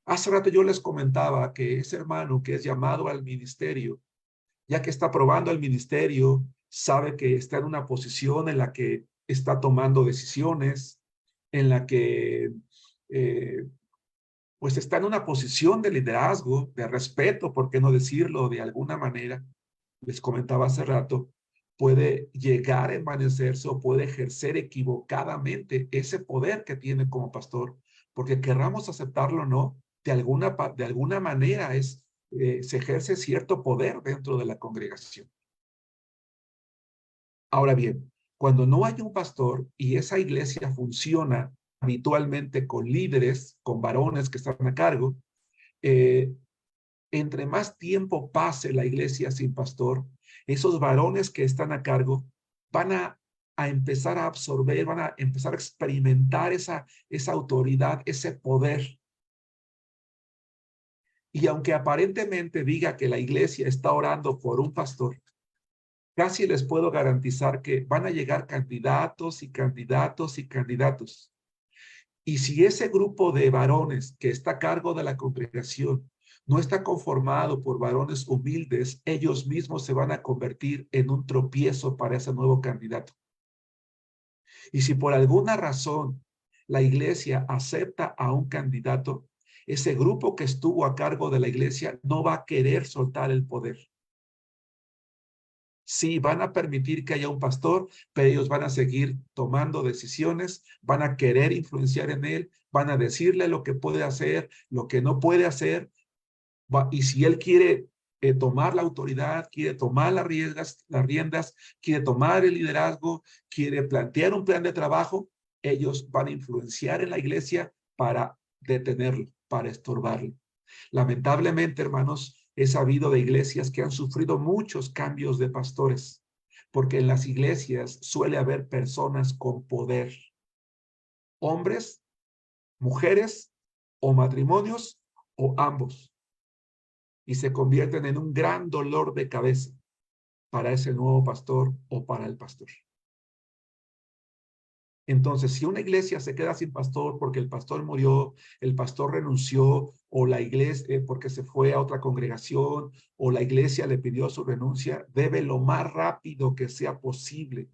Hace rato yo les comentaba que ese hermano que es llamado al ministerio, ya que está probando el ministerio, sabe que está en una posición en la que está tomando decisiones, en la que pues está en una posición de liderazgo, de respeto, por qué no decirlo de alguna manera. Les comentaba hace rato, puede llegar a envanecerse o puede ejercer equivocadamente ese poder que tiene como pastor, porque querramos aceptarlo o no, de alguna manera se ejerce cierto poder dentro de la congregación. Ahora bien, cuando no hay un pastor y esa iglesia funciona habitualmente con líderes, con varones que están a cargo, eh, entre más tiempo pase la iglesia sin pastor, esos varones que están a cargo van a empezar a absorber, van a empezar a experimentar esa autoridad, ese poder. Y aunque aparentemente diga que la iglesia está orando por un pastor, casi les puedo garantizar que van a llegar candidatos y candidatos y candidatos. Y si ese grupo de varones que está a cargo de la congregación no está conformado por varones humildes, ellos mismos se van a convertir en un tropiezo para ese nuevo candidato. Y si por alguna razón la iglesia acepta a un candidato, ese grupo que estuvo a cargo de la iglesia no va a querer soltar el poder. Sí, van a permitir que haya un pastor, pero ellos van a seguir tomando decisiones, van a querer influenciar en él, van a decirle lo que puede hacer, lo que no puede hacer, y si él quiere tomar la autoridad, quiere tomar las riendas, quiere tomar el liderazgo, quiere plantear un plan de trabajo, ellos van a influenciar en la iglesia para detenerlo, para estorbarlo. Lamentablemente, hermanos, he sabido de iglesias que han sufrido muchos cambios de pastores, porque en las iglesias suele haber personas con poder, hombres, mujeres o matrimonios o ambos, y se convierten en un gran dolor de cabeza para ese nuevo pastor o para el pastor. Entonces, si una iglesia se queda sin pastor porque el pastor murió, el pastor renunció, o la iglesia porque se fue a otra congregación, o la iglesia le pidió su renuncia, debe lo más rápido que sea posible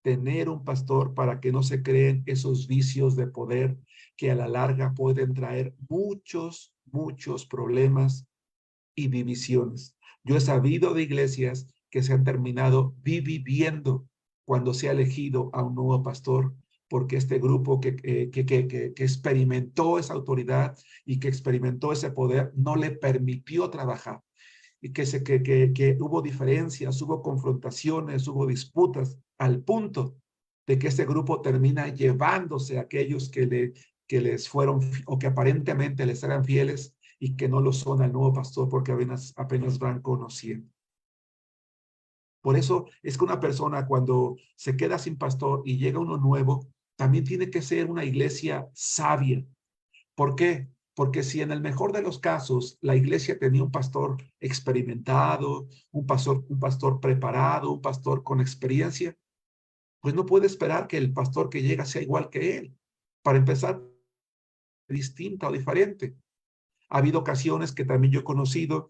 tener un pastor para que no se creen esos vicios de poder que a la larga pueden traer muchos, muchos problemas y divisiones. Yo he sabido de iglesias que se han terminado dividiendo cuando se ha elegido a un nuevo pastor porque este grupo que experimentó esa autoridad y que experimentó ese poder no le permitió trabajar. Y que hubo diferencias, hubo confrontaciones, hubo disputas, al punto de que ese grupo termina llevándose a aquellos que les fueron o que aparentemente les eran fieles y que no lo son al nuevo pastor porque apenas van conociendo. Por eso es que una persona cuando se queda sin pastor y llega uno nuevo, también tiene que ser una iglesia sabia. ¿Por qué? Porque si en el mejor de los casos la iglesia tenía un pastor experimentado, un pastor preparado, un pastor con experiencia, pues no puede esperar que el pastor que llega sea igual que él. Para empezar, distinta o diferente. Ha habido ocasiones que también yo he conocido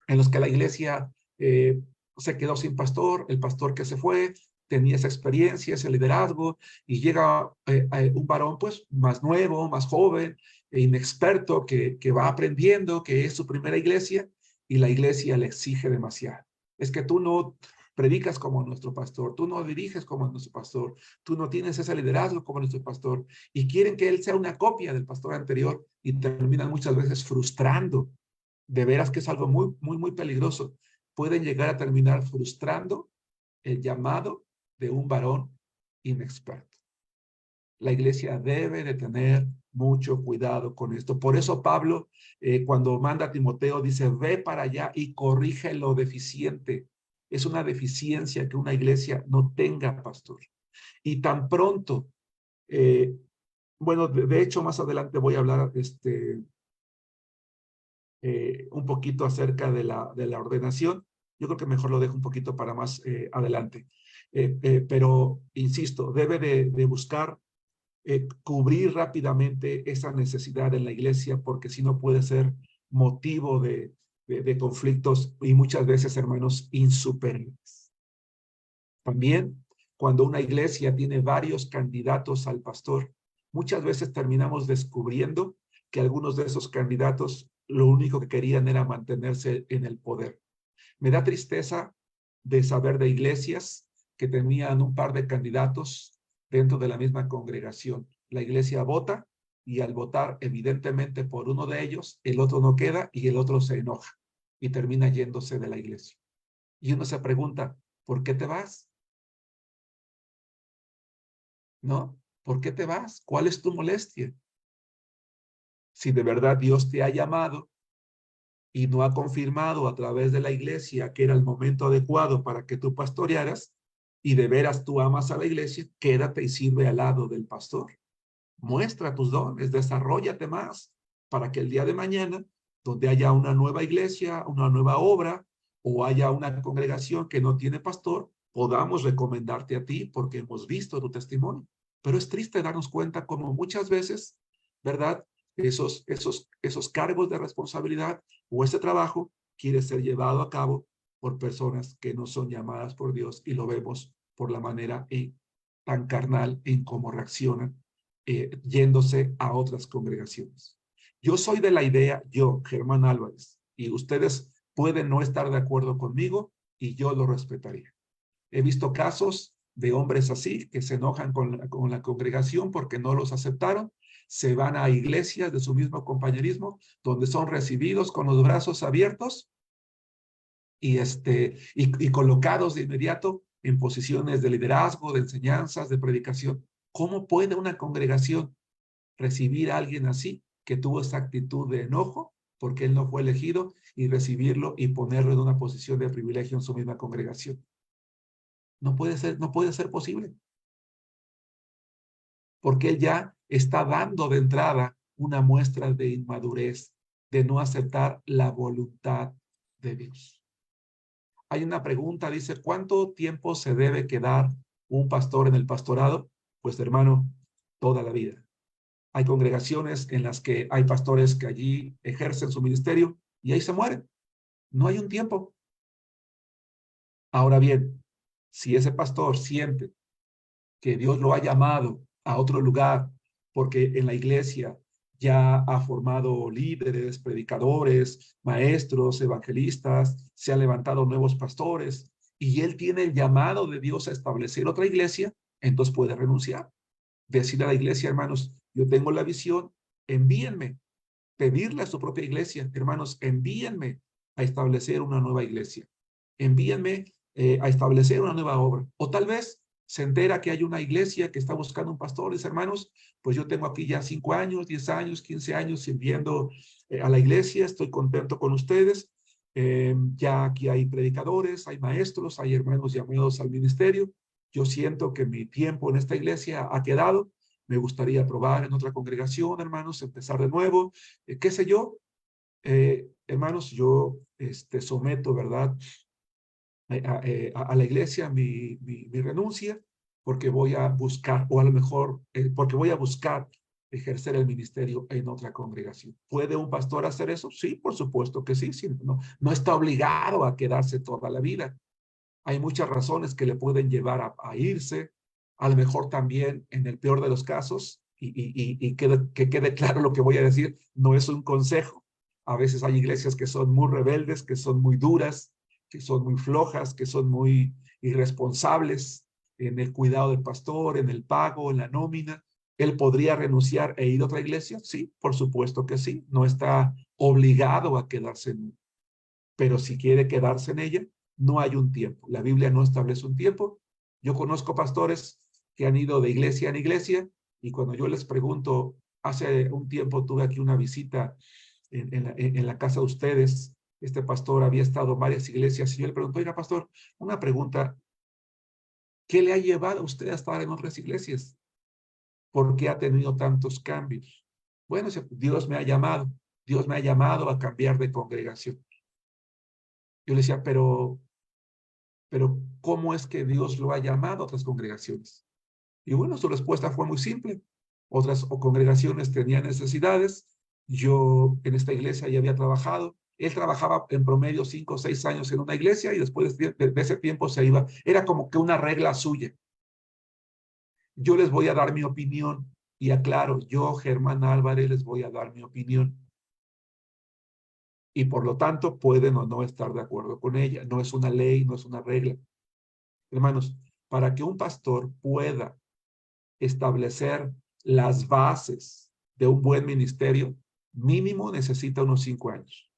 en los que la iglesia se quedó sin pastor, el pastor que se fue tenía esa experiencia, ese liderazgo, y llega un varón pues más nuevo, más joven, inexperto, que va aprendiendo, que es su primera iglesia, y la iglesia le exige demasiado. Es que tú no predicas como nuestro pastor, tú no diriges como nuestro pastor, tú no tienes ese liderazgo como nuestro pastor, y quieren que él sea una copia del pastor anterior, y terminan muchas veces frustrando. De veras que es algo muy, muy, muy peligroso. Pueden llegar a terminar frustrando el llamado de un varón inexperto. La iglesia debe de tener mucho cuidado con esto. Por eso Pablo, cuando manda a Timoteo, dice, ve para allá y corrige lo deficiente. Es una deficiencia que una iglesia no tenga pastor. Y tan pronto, bueno, de hecho, más adelante voy a hablar un poquito acerca de la ordenación. Yo creo que mejor lo dejo un poquito para más adelante. Pero, insisto, debe de buscar cubrir rápidamente esa necesidad en la iglesia, porque si no puede ser motivo de conflictos y muchas veces, hermanos, insuperables. También, cuando una iglesia tiene varios candidatos al pastor, muchas veces terminamos descubriendo que algunos de esos candidatos lo único que querían era mantenerse en el poder. Me da tristeza de saber de iglesias que tenían un par de candidatos dentro de la misma congregación. La iglesia vota y al votar evidentemente por uno de ellos, el otro no queda y el otro se enoja y termina yéndose de la iglesia. Y uno se pregunta, ¿por qué te vas? ¿No? ¿Por qué te vas? ¿Cuál es tu molestia? Si de verdad Dios te ha llamado y no ha confirmado a través de la iglesia que era el momento adecuado para que tú pastorearas, y de veras tú amas a la iglesia, quédate y sirve al lado del pastor. Muestra tus dones, desarróllate más, para que el día de mañana, donde haya una nueva iglesia, una nueva obra, o haya una congregación que no tiene pastor, podamos recomendarte a ti porque hemos visto tu testimonio. Pero es triste darnos cuenta como muchas veces, ¿verdad? Esos cargos de responsabilidad o ese trabajo quiere ser llevado a cabo por personas que no son llamadas por Dios, y lo vemos por la manera tan carnal en cómo reaccionan, yéndose a otras congregaciones. Yo soy de la idea, yo, Germán Álvarez, y ustedes pueden no estar de acuerdo conmigo y yo lo respetaría. He visto casos de hombres así que se enojan con la congregación porque no los aceptaron, se van a iglesias de su mismo compañerismo donde son recibidos con los brazos abiertos y colocados de inmediato en posiciones de liderazgo, de enseñanzas, de predicación. ¿Cómo puede una congregación recibir a alguien así que tuvo esa actitud de enojo porque él no fue elegido, y recibirlo y ponerlo en una posición de privilegio en su misma congregación? No puede ser posible, porque él ya está dando de entrada una muestra de inmadurez, de no aceptar la voluntad de Dios. Hay una pregunta, dice, ¿cuánto tiempo se debe quedar un pastor en el pastorado? Pues, hermano, toda la vida. Hay congregaciones en las que hay pastores que allí ejercen su ministerio y ahí se mueren. No hay un tiempo. Ahora bien, si ese pastor siente que Dios lo ha llamado a otro lugar, porque en la iglesia ya ha formado líderes, predicadores, maestros, evangelistas, se han levantado nuevos pastores, y él tiene el llamado de Dios a establecer otra iglesia, entonces puede renunciar. decirle a la iglesia, hermanos, yo tengo la visión, envíenme, pedirle a su propia iglesia, hermanos, envíenme a establecer una nueva iglesia, envíenme a establecer una nueva obra. O tal vez se entera que hay una iglesia que está buscando un pastor, y dice, hermanos, pues yo tengo aquí ya 5 años, 10 años, 15 años sirviendo a la iglesia, estoy contento con ustedes, ya aquí hay predicadores, hay maestros, hay hermanos llamados al ministerio, yo siento que mi tiempo en esta iglesia ha quedado, me gustaría probar en otra congregación, hermanos, empezar de nuevo, qué sé yo, hermanos, yo someto, ¿verdad?, a la iglesia mi renuncia, porque voy a buscar, o a lo mejor, porque voy a buscar ejercer el ministerio en otra congregación. ¿Puede un pastor hacer eso? Sí, por supuesto que sí, sí, no está obligado a quedarse toda la vida. Hay muchas razones que le pueden llevar a irse, a lo mejor también en el peor de los casos, y que quede claro lo que voy a decir, no es un consejo. A veces hay iglesias que son muy rebeldes, que son muy duras, que son muy flojas, que son muy irresponsables en el cuidado del pastor, en el pago, en la nómina. ¿Él podría renunciar e ir a otra iglesia? Sí, por supuesto que sí. No está obligado a quedarse en una. Pero si quiere quedarse en ella, no hay un tiempo. La Biblia no establece un tiempo. Yo conozco pastores que han ido de iglesia en iglesia, y cuando yo les pregunto, hace un tiempo tuve aquí una visita en la casa de ustedes, este pastor había estado en varias iglesias, y yo le pregunto, oiga, pastor, una pregunta, ¿qué le ha llevado a usted a estar en otras iglesias? ¿Por qué ha tenido tantos cambios? Bueno, Dios me ha llamado a cambiar de congregación. Yo le decía, pero ¿cómo es que Dios lo ha llamado a otras congregaciones? Y bueno, su respuesta fue muy simple. Otras congregaciones tenían necesidades. Yo en esta iglesia ya había trabajado. Él trabajaba en promedio 5 o 6 años en una iglesia, y después de ese tiempo se iba. Era como que una regla suya. Yo les voy a dar mi opinión, y aclaro, yo, Germán Álvarez, les voy a dar mi opinión. Y por lo tanto pueden o no estar de acuerdo con ella. No es una ley, no es una regla. Hermanos, para que un pastor pueda establecer las bases de un buen ministerio, mínimo necesita unos 5 años,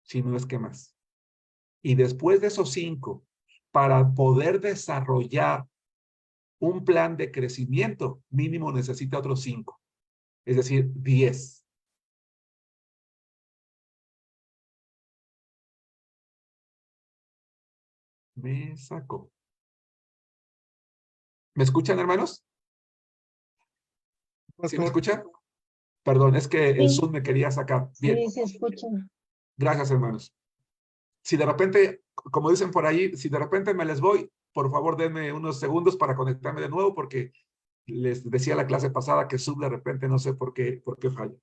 si no es que más. Y después de esos 5, para poder desarrollar un plan de crecimiento, mínimo necesita otros 5, es decir, 10. Me sacó. ¿Me escuchan, hermanos? ¿Sí me Pastor, escuchan? Perdón, es que el Sí, Zoom me quería sacar. Bien, sí, se escucha. gracias, hermanos. Si de repente, como dicen por ahí, si de repente me les voy, por favor denme unos segundos para conectarme de nuevo, porque les decía la clase pasada que Zoom de repente no sé por qué falla.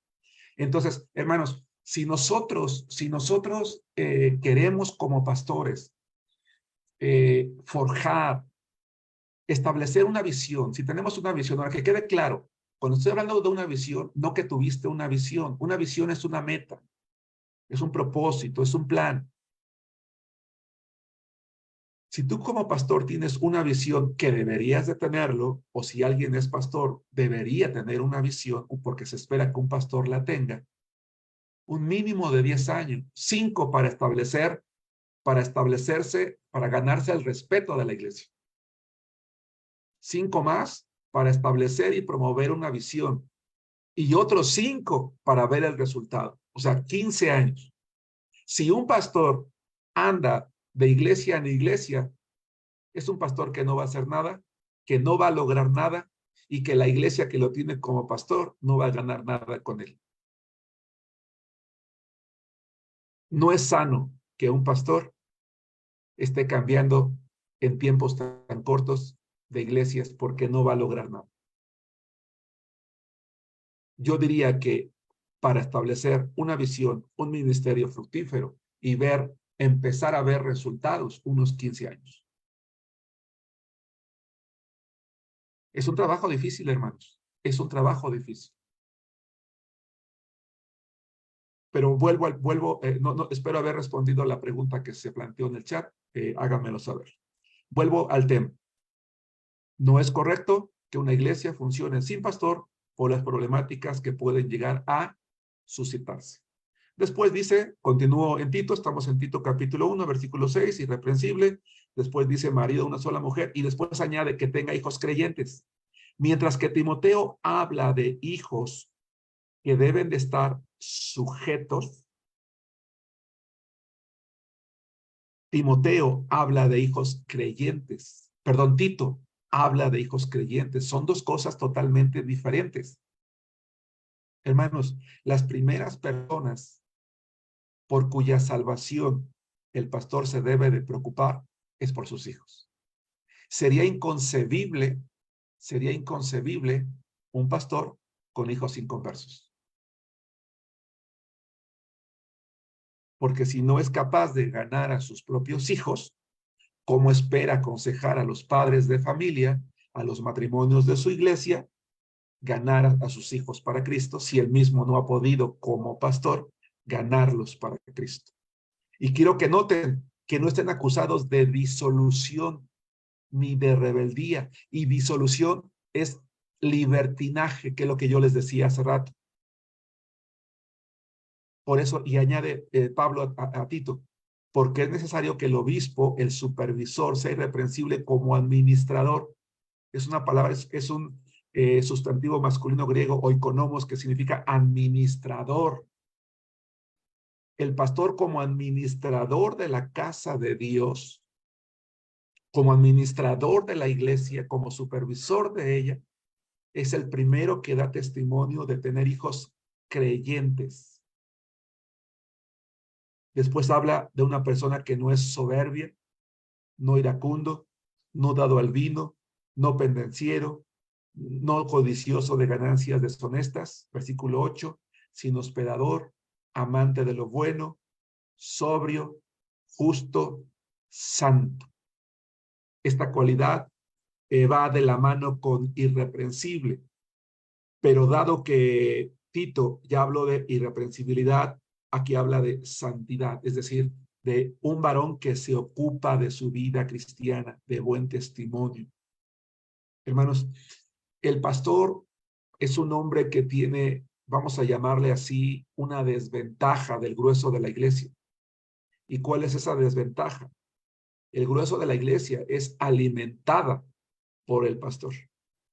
Entonces, hermanos, si nosotros queremos como pastores forjar, establecer una visión, si tenemos una visión, ahora que quede claro, cuando estoy hablando de una visión, no que tuviste una visión es una meta, es un propósito, es un plan. Si tú como pastor tienes una visión, que deberías de tenerlo, o si alguien es pastor, debería tener una visión, porque se espera que un pastor la tenga, un mínimo de 10 años, 5 para establecerse, para ganarse el respeto de la iglesia. 5 más para establecer y promover una visión, y otros 5 para ver el resultado. O sea, 15 años. Si un pastor anda de iglesia en iglesia, es un pastor que no va a hacer nada, que no va a lograr nada, y que la iglesia que lo tiene como pastor no va a ganar nada con él. No es sano que un pastor esté cambiando en tiempos tan cortos de iglesias, porque no va a lograr nada. Yo diría que para establecer una visión, un ministerio fructífero y empezar a ver resultados, unos 15 años. Es un trabajo difícil, hermanos. Es un trabajo difícil. Pero espero haber respondido a la pregunta que se planteó en el chat. Háganmelo saber. Vuelvo al tema. No es correcto que una iglesia funcione sin pastor por las problemáticas que pueden llegar a suscitarse. Después dice, continúo en Tito, estamos en Tito capítulo 1, versículo 6, irreprensible. Después dice marido de una sola mujer y después añade que tenga hijos creyentes. Mientras que Timoteo habla de hijos que deben de estar sujetos, Timoteo habla de hijos creyentes. Perdón, Tito habla de hijos creyentes. Son dos cosas totalmente diferentes. Hermanos, las primeras personas por cuya salvación el pastor se debe de preocupar es por sus hijos. Sería inconcebible un pastor con hijos inconversos. Porque si no es capaz de ganar a sus propios hijos, ¿cómo espera aconsejar a los padres de familia, a los matrimonios de su iglesia, ganar a sus hijos para Cristo si él mismo no ha podido como pastor ganarlos para Cristo? Y quiero que noten que no estén acusados de disolución ni de rebeldía. Y disolución es libertinaje, que es lo que yo les decía hace rato. Por eso, y añade Pablo a Tito, porque es necesario que el obispo, el supervisor, sea irreprensible como administrador. Es una palabra, es un sustantivo masculino griego, oikonomos, que significa administrador. El pastor como administrador de la casa de Dios, como administrador de la iglesia, como supervisor de ella, es el primero que da testimonio de tener hijos creyentes. Después habla de una persona que no es soberbia, no iracundo, no dado al vino, no pendenciero, no codicioso de ganancias deshonestas, versículo 8, sino hospedador, amante de lo bueno, sobrio, justo, santo. Esta cualidad va de la mano con irreprensible, pero dado que Tito ya habló de irreprensibilidad, aquí habla de santidad, es decir, de un varón que se ocupa de su vida cristiana, de buen testimonio. Hermanos, el pastor es un hombre que tiene, vamos a llamarle así, una desventaja del grueso de la iglesia. ¿Y cuál es esa desventaja? El grueso de la iglesia es alimentada por el pastor,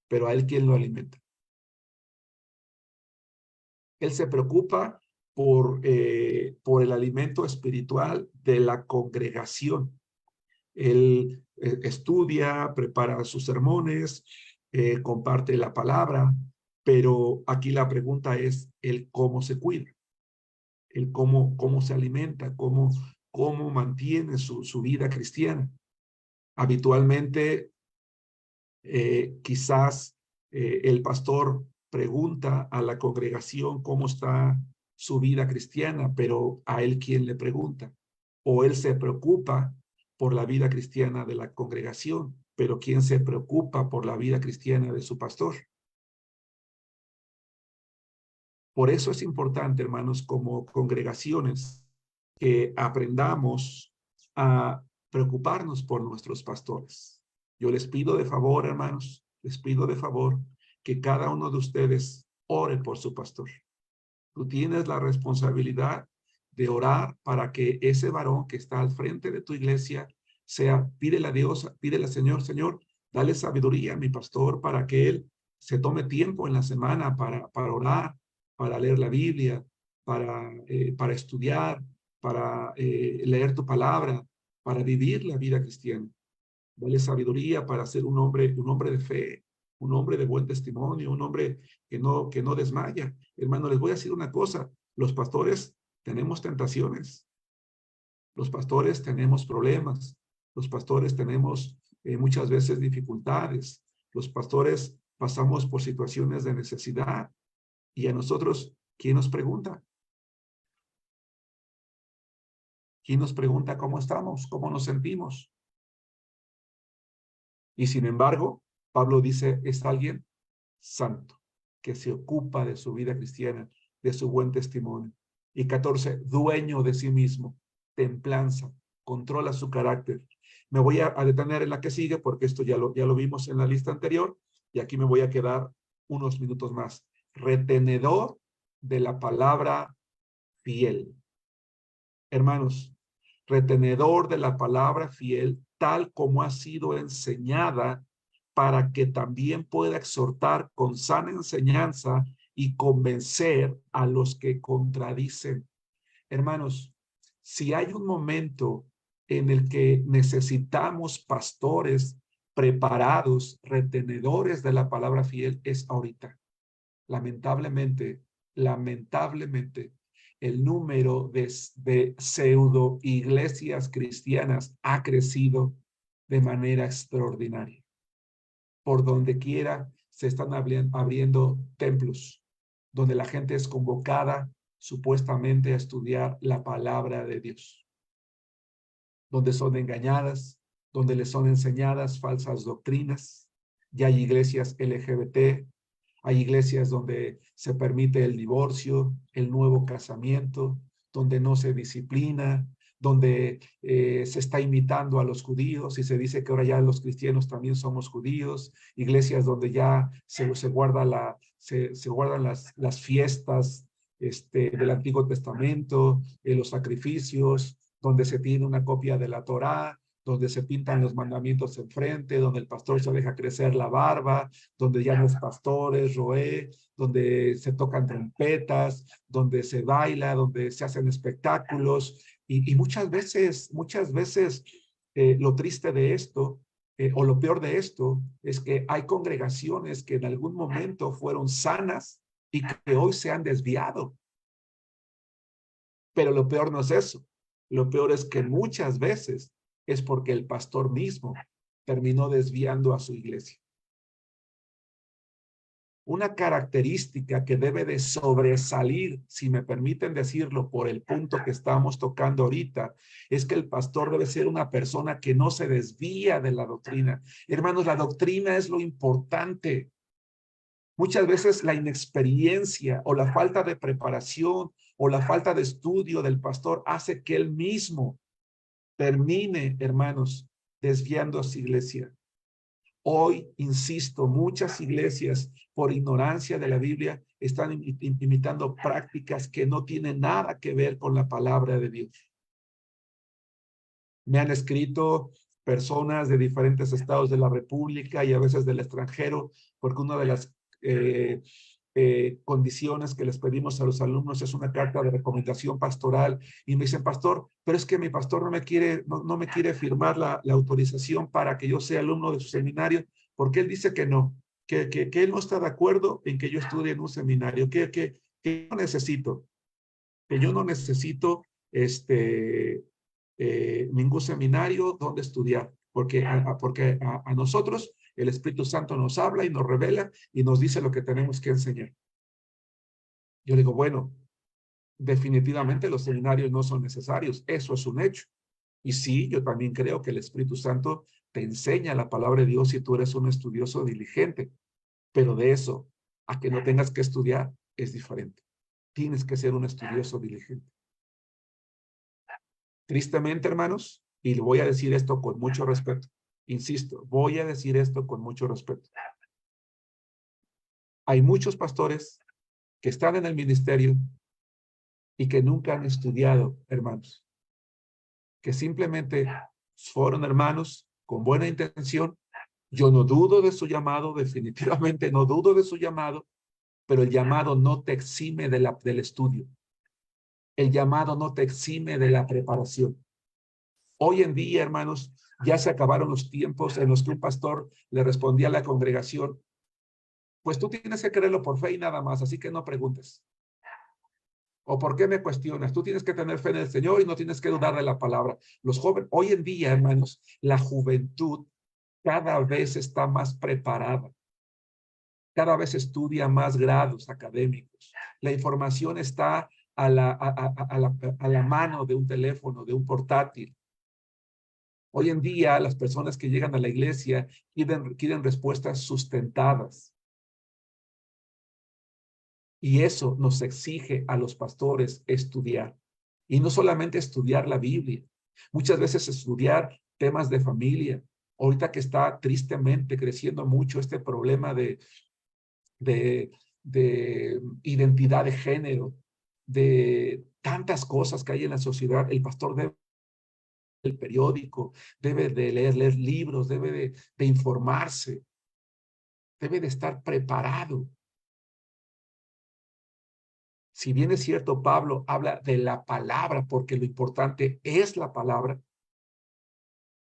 pero a él, ¿quién lo alimenta? Él se preocupa por el alimento espiritual de la congregación. Él estudia, prepara sus sermones, comparte la palabra, pero aquí la pregunta es el cómo se cuida, el cómo se alimenta, cómo mantiene su vida cristiana. Habitualmente, quizás el pastor pregunta a la congregación cómo está su vida cristiana, pero a él ¿quién le pregunta? O él se preocupa por la vida cristiana de la congregación, pero ¿quién se preocupa por la vida cristiana de su pastor? Por eso es importante, hermanos, como congregaciones, que aprendamos a preocuparnos por nuestros pastores. Yo les pido de favor, hermanos, les pido de favor que cada uno de ustedes ore por su pastor. Tú tienes la responsabilidad de orar para que ese varón que está al frente de tu iglesia pídele a Dios, pídele al Señor, Señor, dale sabiduría a mi pastor para que él se tome tiempo en la semana para orar, para leer la Biblia, para estudiar, para leer tu palabra, para vivir la vida cristiana. Dale sabiduría para ser un hombre de fe, un hombre de buen testimonio, un hombre que no desmaya. Hermano, les voy a decir una cosa, los pastores tenemos tentaciones, los pastores tenemos problemas, los pastores tenemos muchas veces dificultades, los pastores pasamos por situaciones de necesidad y a nosotros, ¿quién nos pregunta? ¿Quién nos pregunta cómo estamos, cómo nos sentimos? Y sin embargo, Pablo dice, es alguien santo, que se ocupa de su vida cristiana, de su buen testimonio. Y 14, dueño de sí mismo, templanza, controla su carácter. Me voy a detener en la que sigue, porque esto ya lo vimos en la lista anterior. y aquí me voy a quedar unos minutos más, retenedor de la palabra fiel. Hermanos, retenedor de la palabra fiel, tal como ha sido enseñada, para que también pueda exhortar con sana enseñanza y convencer a los que contradicen. Hermanos, si hay un momento en el que necesitamos pastores preparados, retenedores de la palabra fiel, es ahorita. Lamentablemente, el número de pseudo iglesias cristianas ha crecido de manera extraordinaria. Por donde quiera se están abriendo templos donde la gente es convocada supuestamente a estudiar la palabra de Dios, donde son engañadas, donde les son enseñadas falsas doctrinas. Ya hay iglesias LGBT, hay iglesias donde se permite el divorcio, el nuevo casamiento, donde no se disciplina, donde se está imitando a los judíos y se dice que ahora ya los cristianos también somos judíos, iglesias donde ya se guardan las fiestas del Antiguo Testamento, los sacrificios, donde se tiene una copia de la Torá, donde se pintan los mandamientos enfrente, donde el pastor se deja crecer la barba, donde ya no es pastores, roé, donde se tocan trompetas, donde se baila, donde se hacen espectáculos. Y muchas veces, lo triste de esto, o lo peor de esto, es que hay congregaciones que en algún momento fueron sanas y que hoy se han desviado. Pero lo peor no es eso. Lo peor es que muchas veces es porque el pastor mismo terminó desviando a su iglesia. Una característica que debe de sobresalir, si me permiten decirlo, por el punto que estamos tocando ahorita, es que el pastor debe ser una persona que no se desvía de la doctrina. Hermanos, la doctrina es lo importante. Muchas veces la inexperiencia o la falta de preparación o la falta de estudio del pastor hace que él mismo termine, hermanos, desviando a su iglesia. Hoy, insisto, muchas iglesias, por ignorancia de la Biblia, están imitando prácticas que no tienen nada que ver con la palabra de Dios. Me han escrito personas de diferentes estados de la República y a veces del extranjero, porque una de las condiciones que les pedimos a los alumnos es una carta de recomendación pastoral, y me dicen, pastor, pero es que mi pastor no me quiere firmar la autorización para que yo sea alumno de su seminario, porque él dice que no, que él no está de acuerdo en que yo estudie en un seminario, que yo necesito, que yo no necesito ningún seminario donde estudiar, porque a nosotros el Espíritu Santo nos habla y nos revela y nos dice lo que tenemos que enseñar. Yo digo, bueno, definitivamente los seminarios no son necesarios, eso es un hecho. Y sí, yo también creo que el Espíritu Santo te enseña la palabra de Dios si tú eres un estudioso diligente, pero de eso a que no tengas que estudiar es diferente. Tienes que ser un estudioso diligente. Tristemente, hermanos, y le voy a decir esto con mucho respeto, insisto, voy a decir esto con mucho respeto. Hay muchos pastores que están en el ministerio y que nunca han estudiado, hermanos, que simplemente fueron hermanos con buena intención. Yo no dudo de su llamado, definitivamente no dudo de su llamado, pero el llamado no te exime del estudio. El llamado no te exime de la preparación. Hoy en día, hermanos, ya se acabaron los tiempos en los que un pastor le respondía a la congregación, pues tú tienes que creerlo por fe y nada más, así que no preguntes. ¿O por qué me cuestionas? Tú tienes que tener fe en el Señor y no tienes que dudar de la palabra. Los jóvenes, hoy en día, hermanos, la juventud cada vez está más preparada. Cada vez estudia más grados académicos. La información está a la mano de un teléfono, de un portátil. Hoy en día, las personas que llegan a la iglesia quieren respuestas sustentadas. Y eso nos exige a los pastores estudiar. Y no solamente estudiar la Biblia, muchas veces estudiar temas de familia, Ahorita que está tristemente creciendo mucho este problema de identidad de género, de tantas cosas que hay en la sociedad, el pastor debe el periódico, debe de leer libros, debe de informarse, debe de estar preparado. Si bien es cierto, Pablo habla de la palabra, porque lo importante es la palabra,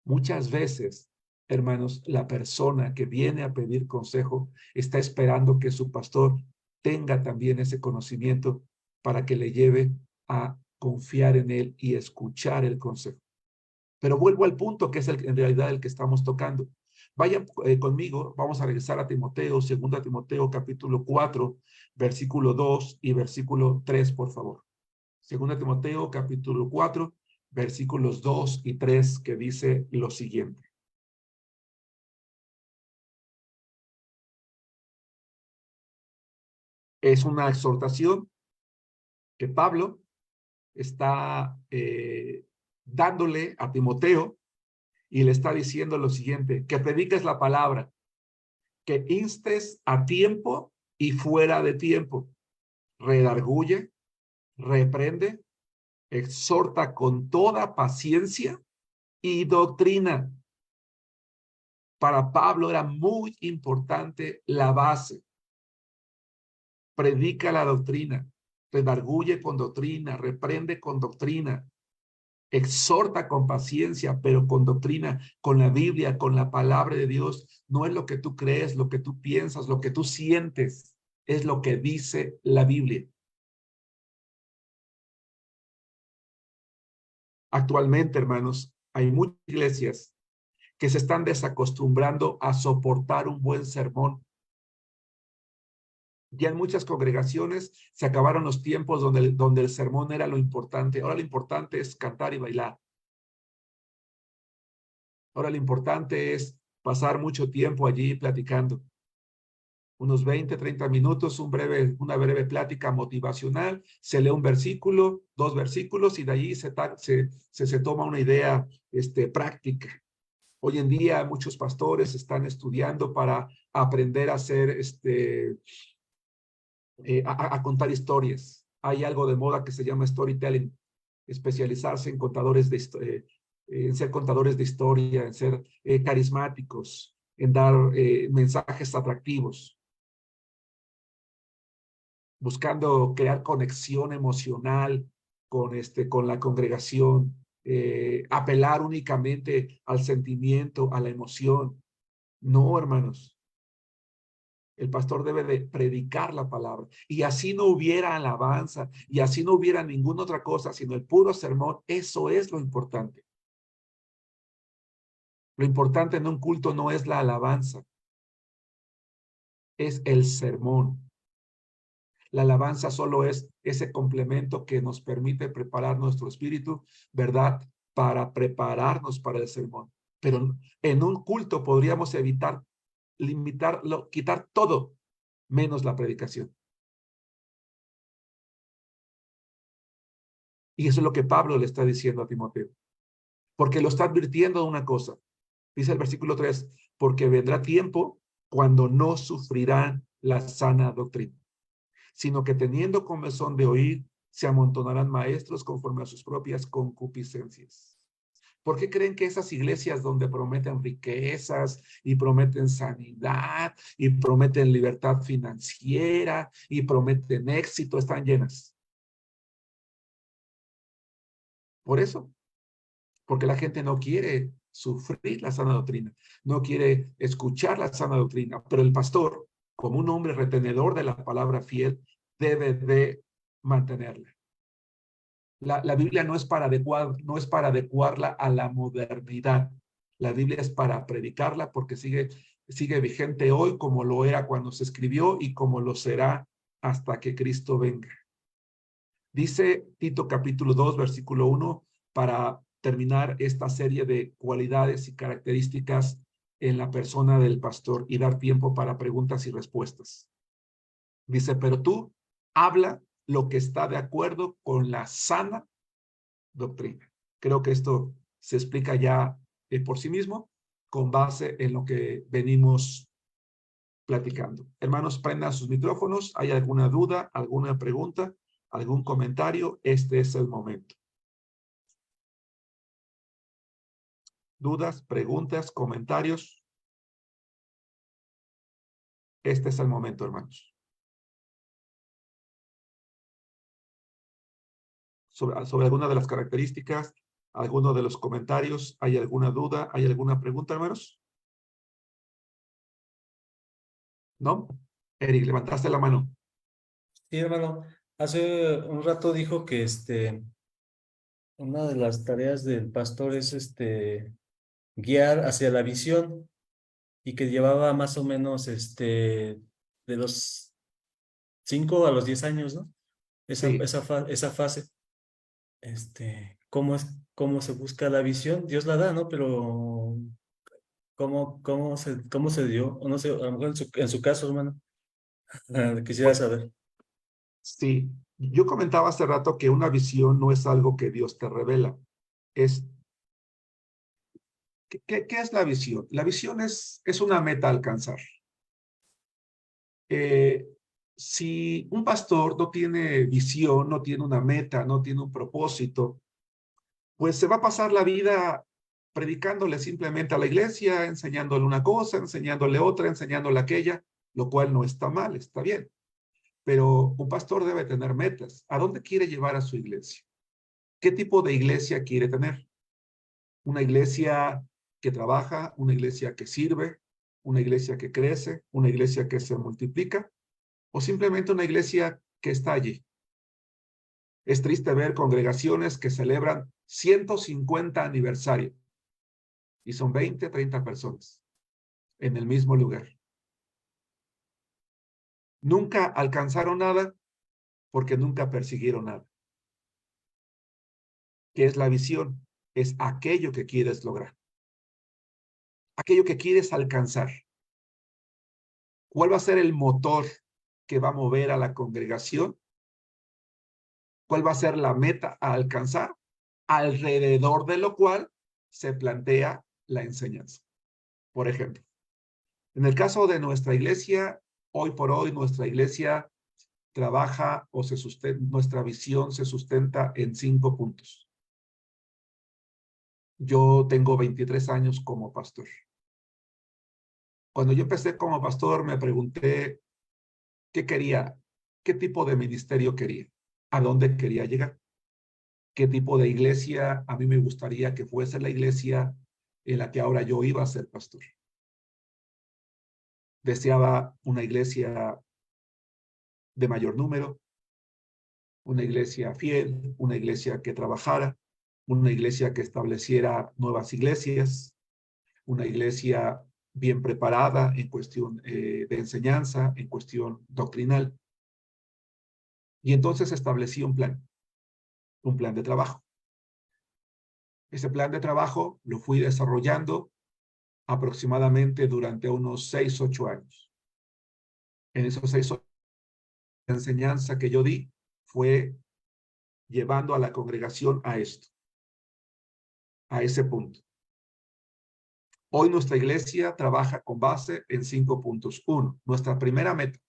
muchas veces, hermanos, la persona que viene a pedir consejo está esperando que su pastor tenga también ese conocimiento para que le lleve a confiar en él y escuchar el consejo. Pero vuelvo al punto que es en realidad el que estamos tocando. Vayan conmigo, vamos a regresar a Timoteo, 2 Timoteo capítulo 4, versículo 2 y versículo 3, por favor. 2 Timoteo capítulo 4, versículos 2 y 3, que dice lo siguiente. Es una exhortación que Pablo está dándole a Timoteo y le está diciendo lo siguiente: que prediques la palabra, que instes a tiempo y fuera de tiempo, redarguye, reprende, exhorta con toda paciencia y doctrina. Para Pablo era muy importante la base. Predica la doctrina, redarguye con doctrina, reprende con doctrina, exhorta con paciencia, pero con doctrina, con la Biblia, con la palabra de Dios. No es lo que tú crees, lo que tú piensas, lo que tú sientes, es lo que dice la Biblia. Actualmente, hermanos, hay muchas iglesias que se están desacostumbrando a soportar un buen sermón. Ya en muchas congregaciones se acabaron los tiempos donde el sermón era lo importante. Ahora lo importante es cantar y bailar. Ahora lo importante es pasar mucho tiempo allí platicando. Unos 20, 30 minutos, una breve plática motivacional, se lee un versículo, 2 versículos y de ahí se toma una idea práctica. Hoy en día muchos pastores están estudiando para aprender a hacer a contar historias. Hay algo de moda que se llama storytelling, especializarse en en ser contadores de historia, en ser carismáticos, en dar mensajes atractivos, buscando crear conexión emocional con la congregación, apelar únicamente al sentimiento, a la emoción. No, hermanos. El pastor debe de predicar la palabra. Y así no hubiera alabanza, y así no hubiera ninguna otra cosa, sino el puro sermón. Eso es lo importante. Lo importante en un culto no es la alabanza, es el sermón. La alabanza solo es ese complemento que nos permite preparar nuestro espíritu, ¿verdad? Para prepararnos para el sermón. Pero en un culto podríamos limitarlo, quitar todo, menos la predicación. Y eso es lo que Pablo le está diciendo a Timoteo. Porque lo está advirtiendo de una cosa. Dice el versículo 3, porque vendrá tiempo cuando no sufrirán la sana doctrina, sino que teniendo comezón de oír, se amontonarán maestros conforme a sus propias concupiscencias. ¿Por qué creen que esas iglesias donde prometen riquezas y prometen sanidad y prometen libertad financiera y prometen éxito están llenas? Por eso, porque la gente no quiere sufrir la sana doctrina, no quiere escuchar la sana doctrina, pero el pastor, como un hombre retenedor de la palabra fiel, debe de mantenerla. La Biblia no es para adecuarla a la modernidad. La Biblia es para predicarla porque sigue vigente hoy como lo era cuando se escribió y como lo será hasta que Cristo venga. Dice Tito capítulo 2, versículo 1, para terminar esta serie de cualidades y características en la persona del pastor y dar tiempo para preguntas y respuestas. Dice, pero tú habla lo que está de acuerdo con la sana doctrina. Creo que esto se explica ya por sí mismo. con base en lo que venimos platicando. Hermanos, prendan sus micrófonos. ¿Hay alguna duda, alguna pregunta, algún comentario? Este es el momento. ¿Dudas, preguntas, comentarios? Este es el momento, hermanos. Sobre alguna de las características, alguno de los comentarios, ¿hay alguna duda? ¿Hay alguna pregunta, hermanos? ¿No? Eric, levantaste la mano. Sí, hermano. Hace un rato dijo que una de las tareas del pastor es guiar hacia la visión y que llevaba más o menos de los 5 a los 10 años, ¿no? Sí, Esa fase. ¿Cómo se busca la visión? Dios la da, ¿no? Pero cómo se dio? O no sé, a lo mejor en su caso, hermano. Quisiera saber. sí. Yo comentaba hace rato que una visión no es algo que Dios te revela. Es, ¿qué es la visión? La visión es una meta a alcanzar. Si un pastor no tiene visión, no tiene una meta, no tiene un propósito, pues se va a pasar la vida predicándole simplemente a la iglesia, enseñándole una cosa, enseñándole otra, enseñándole aquella, lo cual no está mal, está bien. Pero un pastor debe tener metas. ¿A dónde quiere llevar a su iglesia? ¿Qué tipo de iglesia quiere tener? ¿Una iglesia que trabaja, una iglesia que sirve, una iglesia que crece, una iglesia que se multiplica, o simplemente una iglesia que está allí? Es triste ver congregaciones que celebran 150 aniversario y son 20, 30 personas en el mismo lugar. Nunca alcanzaron nada porque nunca persiguieron nada. ¿Qué es la visión? Es aquello que quieres lograr, aquello que quieres alcanzar. ¿Cuál va a ser el motor que va a mover a la congregación? ¿Cuál va a ser la meta a alcanzar? Alrededor de lo cual se plantea la enseñanza. Por ejemplo, en el caso de nuestra iglesia, hoy por hoy nuestra iglesia trabaja o se sustenta, nuestra visión se sustenta en 5 puntos. Yo tengo 23 años como pastor. Cuando yo empecé como pastor, me pregunté qué quería, qué tipo de ministerio quería, a dónde quería llegar, qué tipo de iglesia a mí me gustaría que fuese la iglesia en la que ahora yo iba a ser pastor. Deseaba una iglesia de mayor número, una iglesia fiel, una iglesia que trabajara, una iglesia que estableciera nuevas iglesias, una iglesia bien preparada en cuestión de enseñanza, en cuestión doctrinal. Y entonces establecí un plan de trabajo. Ese plan de trabajo lo fui desarrollando aproximadamente durante unos 6, 8 años. En esos 6 años, la enseñanza que yo di fue llevando a la congregación a esto, a ese punto. Hoy nuestra iglesia trabaja con base en 5 puntos. 1, nuestra primera meta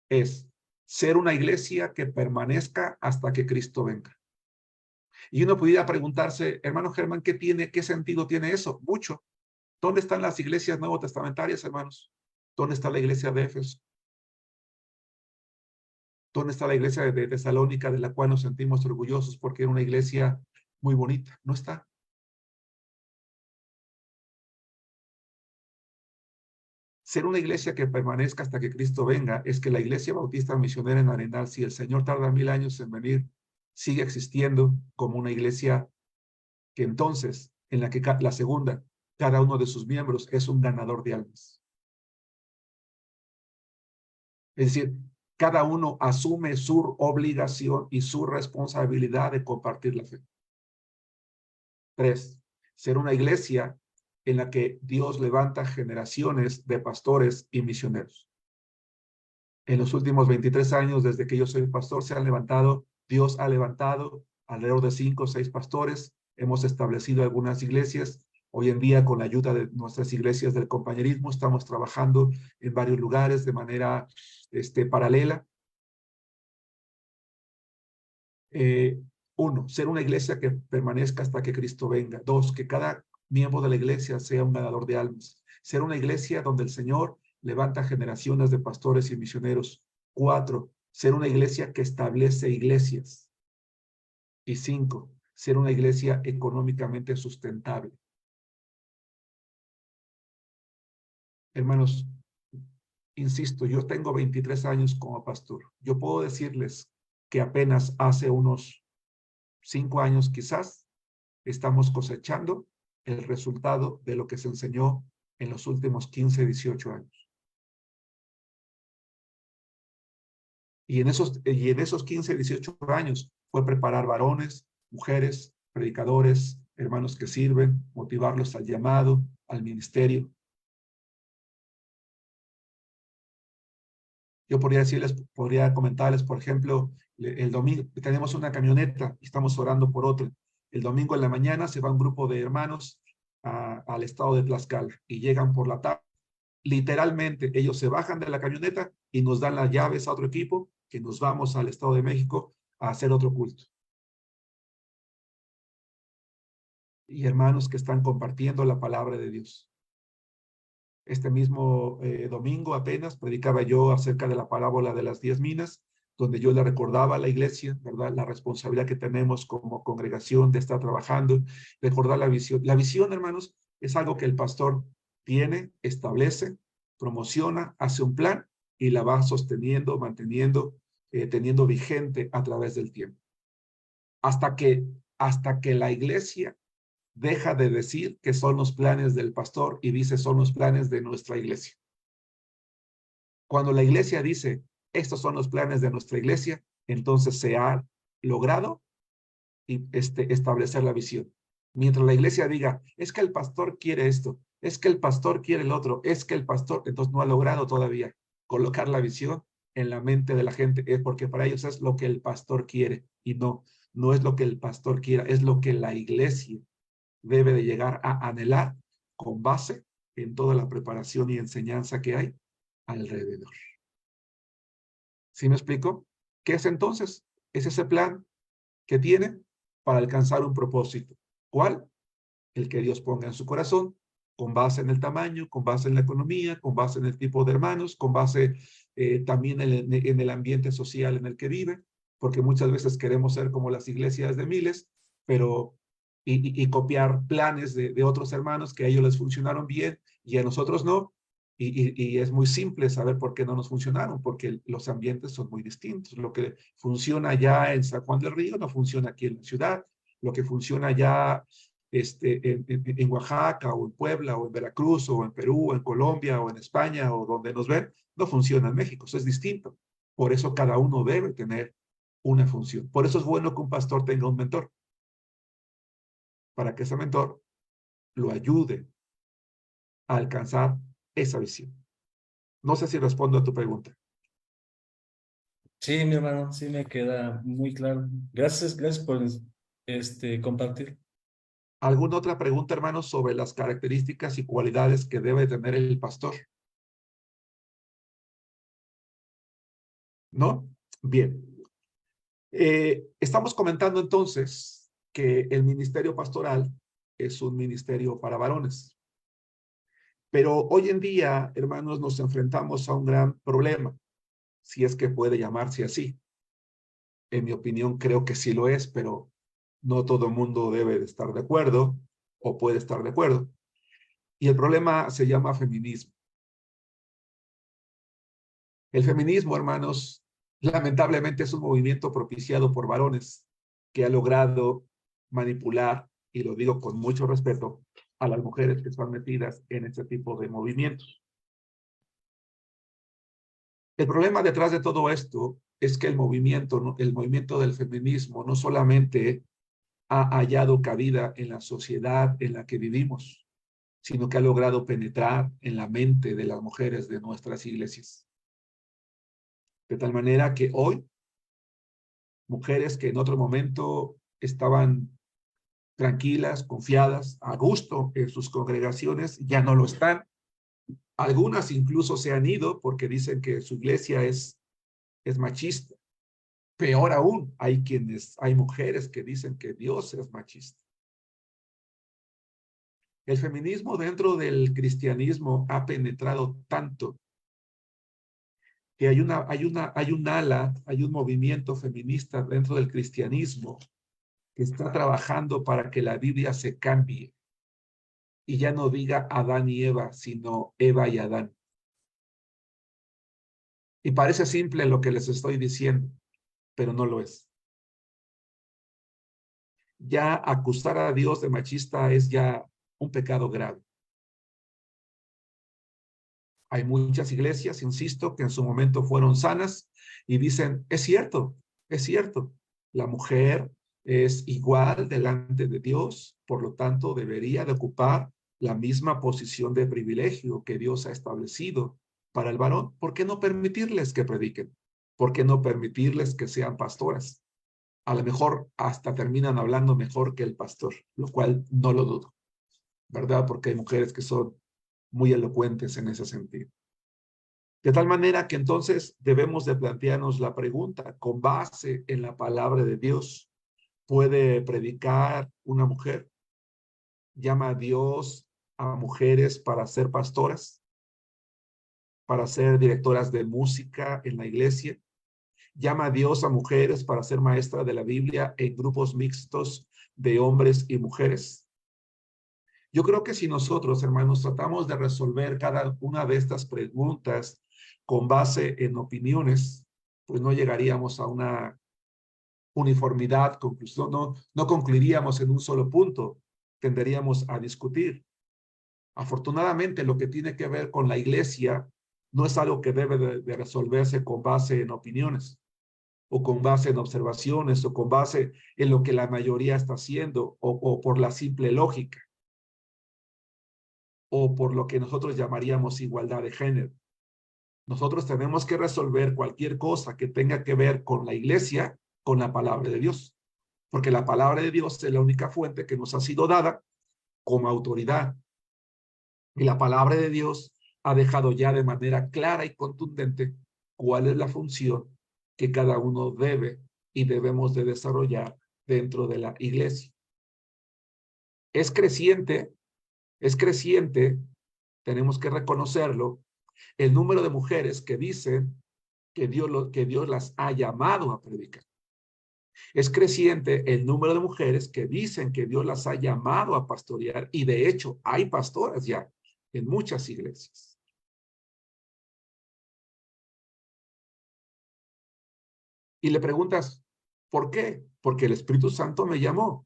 es ser una iglesia que permanezca hasta que Cristo venga. Y uno pudiera preguntarse, hermano Germán, ¿qué sentido tiene eso? Mucho. ¿Dónde están las iglesias nuevo testamentarias, hermanos? ¿Dónde está la iglesia de Éfeso? ¿Dónde está la iglesia de Tesalónica, de la cual nos sentimos orgullosos porque era una iglesia muy bonita? No está. Ser una iglesia que permanezca hasta que Cristo venga es que la iglesia bautista misionera en Arenal, si el Señor tarda 1000 años en venir, sigue existiendo como una iglesia que entonces, en la que la segunda, cada uno de sus miembros es un ganador de almas. Es decir, cada uno asume su obligación y su responsabilidad de compartir la fe. 3, ser una iglesia en la que Dios levanta generaciones de pastores y misioneros. En los últimos 23 años, desde que yo soy pastor, Dios ha levantado alrededor de 5 o 6 pastores. Hemos establecido algunas iglesias Hoy en día, con la ayuda de nuestras iglesias del compañerismo, estamos trabajando en varios lugares de manera paralela. Uno, ser una iglesia que permanezca hasta que Cristo venga. Dos, que cada miembro de la iglesia sea un ganador de almas. Ser una iglesia donde el Señor levanta generaciones de pastores y misioneros. Cuatro, ser una iglesia que establece iglesias. Y cinco, ser una iglesia económicamente sustentable. Hermanos, insisto, yo tengo 23 años como pastor. Yo puedo decirles que apenas hace unos 5 años quizás estamos cosechando el resultado de lo que se enseñó en los últimos 15, 18 años. Y en esos 15, 18 años fue preparar varones, mujeres, predicadores, hermanos que sirven, motivarlos al llamado, al ministerio. Yo podría comentarles, por ejemplo, el domingo tenemos una camioneta y estamos orando por otra. El domingo en la mañana se va un grupo de hermanos al estado de Tlaxcala y llegan por la tarde. Literalmente, ellos se bajan de la camioneta y nos dan las llaves a otro equipo que nos vamos al Estado de México a hacer otro culto. Y hermanos que están compartiendo la palabra de Dios. Este mismo domingo apenas predicaba yo acerca de la parábola de las 10 minas, donde yo le recordaba a la iglesia, ¿verdad? La responsabilidad que tenemos como congregación de estar trabajando, recordar la visión. La visión, hermanos, es algo que el pastor tiene, establece, promociona, hace un plan y la va sosteniendo, manteniendo, teniendo vigente a través del tiempo. Hasta que la iglesia deja de decir que son los planes del pastor y dice son los planes de nuestra iglesia. Cuando la iglesia dice estos son los planes de nuestra iglesia, entonces se ha logrado establecer la visión. Mientras la iglesia diga es que el pastor quiere esto, es que el pastor quiere el otro, es que el pastor, entonces no ha logrado todavía colocar la visión en la mente de la gente, porque para ellos es lo que el pastor quiere y no es lo que el pastor quiera, es lo que la iglesia debe de llegar a anhelar con base en toda la preparación y enseñanza que hay alrededor. ¿Sí me explico? ¿Qué es entonces? Es ese plan que tiene para alcanzar un propósito. ¿Cuál? El que Dios ponga en su corazón, con base en el tamaño, con base en la economía, con base en el tipo de hermanos, con base también en el ambiente social en el que vive, porque muchas veces queremos ser como las iglesias de miles, pero y copiar planes de otros hermanos que a ellos les funcionaron bien y a nosotros no. Y es muy simple saber por qué no nos funcionaron, porque los ambientes son muy distintos. Lo que funciona ya en San Juan del Río no funciona aquí en la ciudad. Lo que funciona ya en Oaxaca o en Puebla o en Veracruz o en Perú o en Colombia o en España o donde nos ven, no funciona en México. Eso es distinto. Por eso cada uno debe tener una función. Por eso es bueno que un pastor tenga un mentor, para que ese mentor lo ayude a alcanzar esa visión. No sé si respondo a tu pregunta. Sí, mi hermano, sí me queda muy claro. Gracias, gracias por compartir. ¿Alguna otra pregunta, hermanos, sobre las características y cualidades que debe tener el pastor? ¿No? Bien. Estamos comentando entonces que el ministerio pastoral es un ministerio para varones. Pero hoy en día, hermanos, nos enfrentamos a un gran problema, si es que puede llamarse así. En mi opinión, creo que sí lo es, pero no todo el mundo debe de estar de acuerdo o puede estar de acuerdo. Y el problema se llama feminismo. El feminismo, hermanos, lamentablemente es un movimiento propiciado por varones que ha logrado manipular, y lo digo con mucho respeto, a las mujeres que están metidas en este tipo de movimientos. El problema detrás de todo esto es que el movimiento del feminismo no solamente ha hallado cabida en la sociedad en la que vivimos, sino que ha logrado penetrar en la mente de las mujeres de nuestras iglesias. De tal manera que hoy, mujeres que en otro momento estaban tranquilas, confiadas, a gusto en sus congregaciones, ya no lo están. Algunas incluso se han ido porque dicen que su iglesia es machista. Peor aún, hay mujeres que dicen que Dios es machista. El feminismo dentro del cristianismo ha penetrado tanto que hay un movimiento feminista dentro del cristianismo que está trabajando para que la Biblia se cambie y ya no diga Adán y Eva, sino Eva y Adán. Y parece simple lo que les estoy diciendo, pero no lo es. Ya acusar a Dios de machista es ya un pecado grave. Hay muchas iglesias, insisto, que en su momento fueron sanas y dicen, es cierto, la mujer es igual delante de Dios, por lo tanto debería de ocupar la misma posición de privilegio que Dios ha establecido para el varón. ¿Por qué no permitirles que prediquen? ¿Por qué no permitirles que sean pastoras? A lo mejor hasta terminan hablando mejor que el pastor, lo cual no lo dudo, ¿verdad? Porque hay mujeres que son muy elocuentes en ese sentido. De tal manera que entonces debemos de plantearnos la pregunta, con base en la palabra de Dios, ¿puede predicar una mujer? ¿Llama a Dios a mujeres para ser pastoras? ¿Para ser directoras de música en la iglesia? ¿Llama a Dios a mujeres para ser maestras de la Biblia en grupos mixtos de hombres y mujeres? Yo creo que si nosotros, hermanos, tratamos de resolver cada una de estas preguntas con base en opiniones, pues no llegaríamos a una uniformidad, conclusión, no concluiríamos en un solo punto, tenderíamos a discutir. Afortunadamente, lo que tiene que ver con la iglesia no es algo que debe de resolverse con base en opiniones, o con base en observaciones, o con base en lo que la mayoría está haciendo, o por la simple lógica, o por lo que nosotros llamaríamos igualdad de género. Nosotros tenemos que resolver cualquier cosa que tenga que ver con la iglesia, con la palabra de Dios, porque la palabra de Dios es la única fuente que nos ha sido dada como autoridad. Y la palabra de Dios ha dejado ya de manera clara y contundente cuál es la función que cada uno debe y debemos de desarrollar dentro de la iglesia. Es creciente, tenemos que reconocerlo, el número de mujeres que dicen que Dios las ha llamado a predicar. Es creciente el número de mujeres que dicen que Dios las ha llamado a pastorear, y de hecho hay pastoras ya en muchas iglesias. Y le preguntas, ¿por qué? Porque el Espíritu Santo me llamó.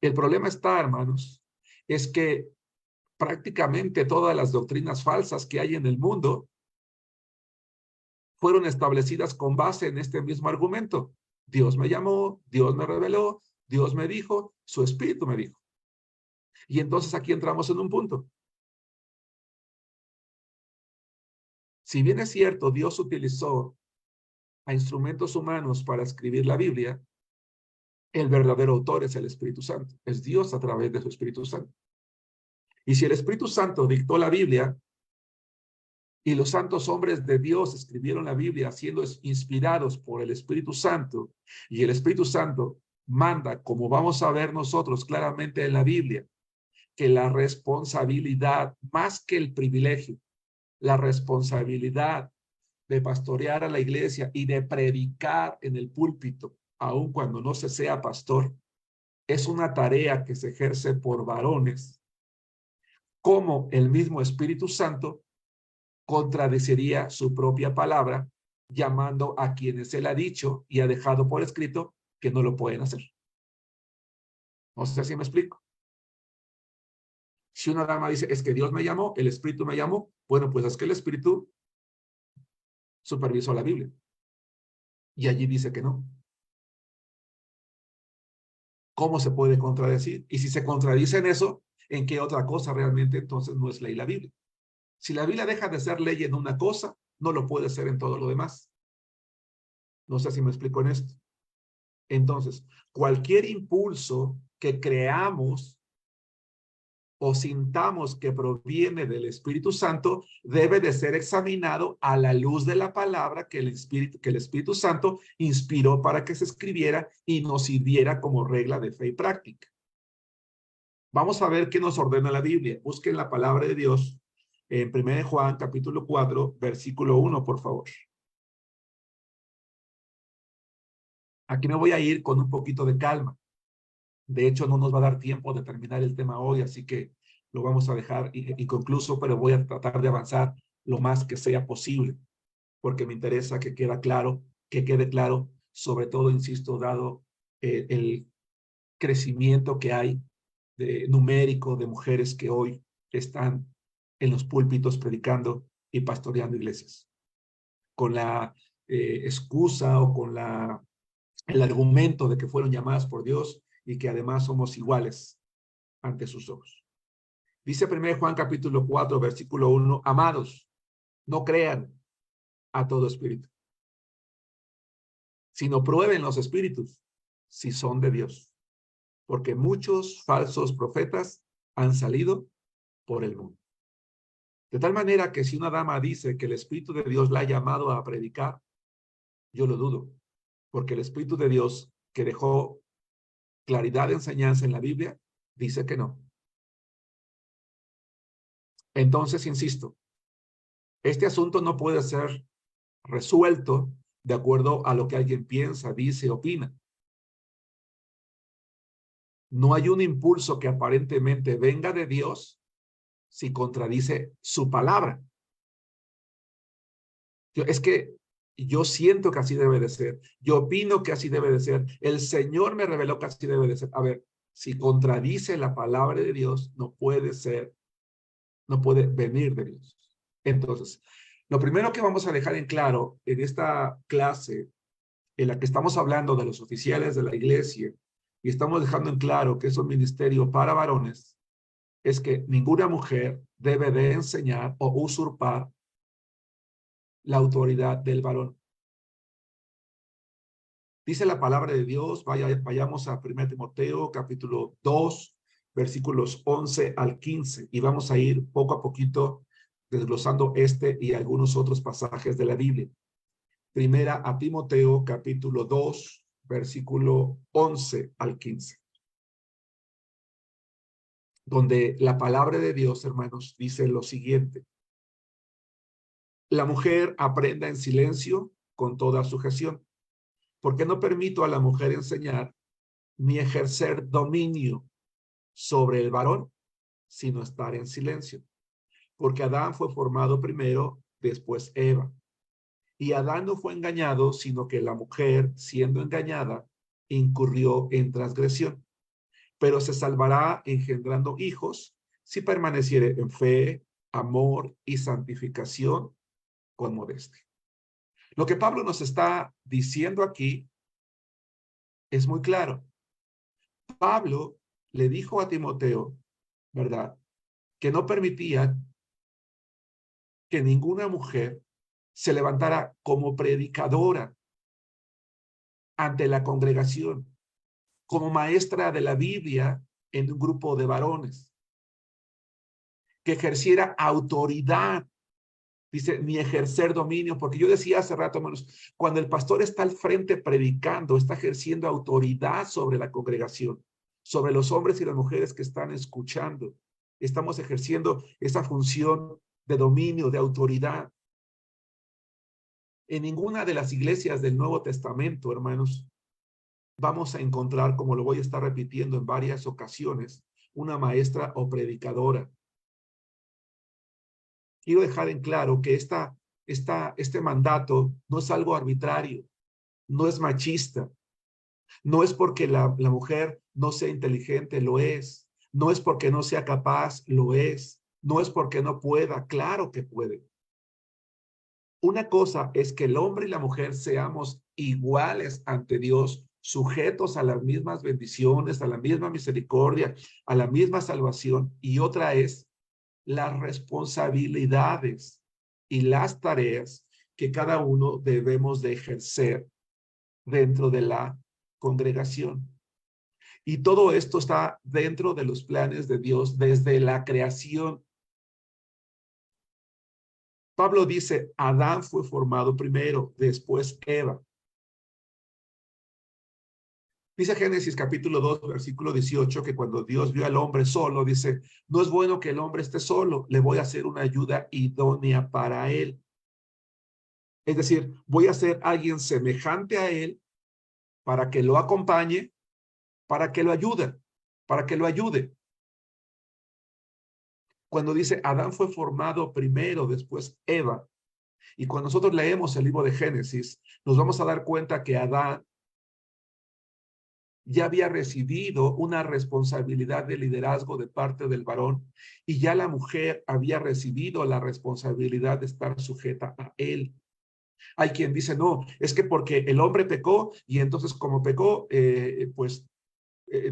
El problema está, hermanos, es que prácticamente todas las doctrinas falsas que hay en el mundo fueron establecidas con base en este mismo argumento. Dios me llamó, Dios me reveló, Dios me dijo, su Espíritu me dijo. Y entonces aquí entramos en un punto. Si bien es cierto, Dios utilizó a instrumentos humanos para escribir la Biblia, el verdadero autor es el Espíritu Santo. Es Dios a través de su Espíritu Santo. Y si el Espíritu Santo dictó la Biblia y los santos hombres de Dios escribieron la Biblia siendo inspirados por el Espíritu Santo, y el Espíritu Santo manda, como vamos a ver nosotros claramente en la Biblia, que la responsabilidad, más que el privilegio, la responsabilidad de pastorear a la iglesia y de predicar en el púlpito, aun cuando no se sea pastor, es una tarea que se ejerce por varones, como el mismo Espíritu Santo contradeciría su propia palabra, llamando a quienes él ha dicho y ha dejado por escrito que no lo pueden hacer. No sé si me explico. Si una dama dice, es que Dios me llamó, el Espíritu me llamó, bueno, pues es que el Espíritu supervisó la Biblia. Y allí dice que no. ¿Cómo se puede contradecir? Y si se contradice en eso, ¿en qué otra cosa realmente entonces no es ley la Biblia? Si la Biblia deja de ser ley en una cosa, no lo puede ser en todo lo demás. No sé si me explico en esto. Entonces, cualquier impulso que creamos o sintamos que proviene del Espíritu Santo debe de ser examinado a la luz de la palabra que el Espíritu Santo inspiró para que se escribiera y nos sirviera como regla de fe y práctica. Vamos a ver qué nos ordena la Biblia. Busquen la palabra de Dios en 1 Juan capítulo 4, versículo 1, por favor. Aquí me voy a ir con un poquito de calma. De hecho, no nos va a dar tiempo de terminar el tema hoy, así que lo vamos a dejar inconcluso, pero voy a tratar de avanzar lo más que sea posible, porque me interesa que quede claro, sobre todo, insisto, dado el crecimiento que hay numérico de mujeres que hoy están en los púlpitos predicando y pastoreando iglesias, con la excusa o con el argumento de que fueron llamadas por Dios y que además somos iguales ante sus ojos. Dice 1 Juan capítulo 4, versículo 1, amados, no crean a todo espíritu, sino prueben los espíritus si son de Dios, porque muchos falsos profetas han salido por el mundo. De tal manera que si una dama dice que el Espíritu de Dios la ha llamado a predicar, yo lo dudo, porque el Espíritu de Dios que dejó claridad de enseñanza en la Biblia, dice que no. Entonces, insisto, este asunto no puede ser resuelto de acuerdo a lo que alguien piensa, dice, opina. No hay un impulso que aparentemente venga de Dios si contradice su palabra. Es que yo siento que así debe de ser. Yo opino que así debe de ser. El Señor me reveló que así debe de ser. A ver, si contradice la palabra de Dios, no puede ser, no puede venir de Dios. Entonces, lo primero que vamos a dejar en claro en esta clase en la que estamos hablando de los oficiales de la iglesia y estamos dejando en claro que es un ministerio para varones, es que ninguna mujer debe de enseñar o usurpar la autoridad del varón. Dice la palabra de Dios, vayamos a 1 Timoteo capítulo 2, versículos 11 al 15, y vamos a ir poco a poquito desglosando este y algunos otros pasajes de la Biblia. Primera a Timoteo capítulo 2, versículo 11 al 15. Donde la palabra de Dios, hermanos, dice lo siguiente. La mujer aprenda en silencio con toda sujeción, porque no permito a la mujer enseñar ni ejercer dominio sobre el varón, sino estar en silencio. Porque Adán fue formado primero, después Eva. Y Adán no fue engañado, sino que la mujer, siendo engañada, incurrió en transgresión. Pero se salvará engendrando hijos si permaneciere en fe, amor y santificación con modestia. Lo que Pablo nos está diciendo aquí es muy claro. Pablo le dijo a Timoteo, ¿verdad?, que no permitía que ninguna mujer se levantara como predicadora ante la congregación, como maestra de la Biblia en un grupo de varones, que ejerciera autoridad, dice, ni ejercer dominio, porque yo decía hace rato, hermanos, cuando el pastor está al frente predicando, está ejerciendo autoridad sobre la congregación, sobre los hombres y las mujeres que están escuchando. Estamos ejerciendo esa función de dominio, de autoridad. En ninguna de las iglesias del Nuevo Testamento, hermanos, vamos a encontrar, como lo voy a estar repitiendo en varias ocasiones, una maestra o predicadora. Quiero dejar en claro que este mandato no es algo arbitrario, no es machista, no es porque la mujer no sea inteligente, lo es, no es porque no sea capaz, lo es, no es porque no pueda, claro que puede. Una cosa es que el hombre y la mujer seamos iguales ante Dios, sujetos a las mismas bendiciones, a la misma misericordia, a la misma salvación, y otra es las responsabilidades y las tareas que cada uno debemos de ejercer dentro de la congregación. Y todo esto está dentro de los planes de Dios desde la creación. Pablo dice, Adán fue formado primero, después Eva. Dice Génesis capítulo 2, versículo 18, que cuando Dios vio al hombre solo, dice, no es bueno que el hombre esté solo, le voy a hacer una ayuda idónea para él. Es decir, voy a hacer a alguien semejante a él para que lo acompañe, para que lo ayude, para que lo ayude. Cuando dice Adán fue formado primero, después Eva, y cuando nosotros leemos el libro de Génesis, nos vamos a dar cuenta que Adán ya había recibido una responsabilidad de liderazgo de parte del varón y ya la mujer había recibido la responsabilidad de estar sujeta a él. Hay quien dice, no, es que porque el hombre pecó y entonces como pecó,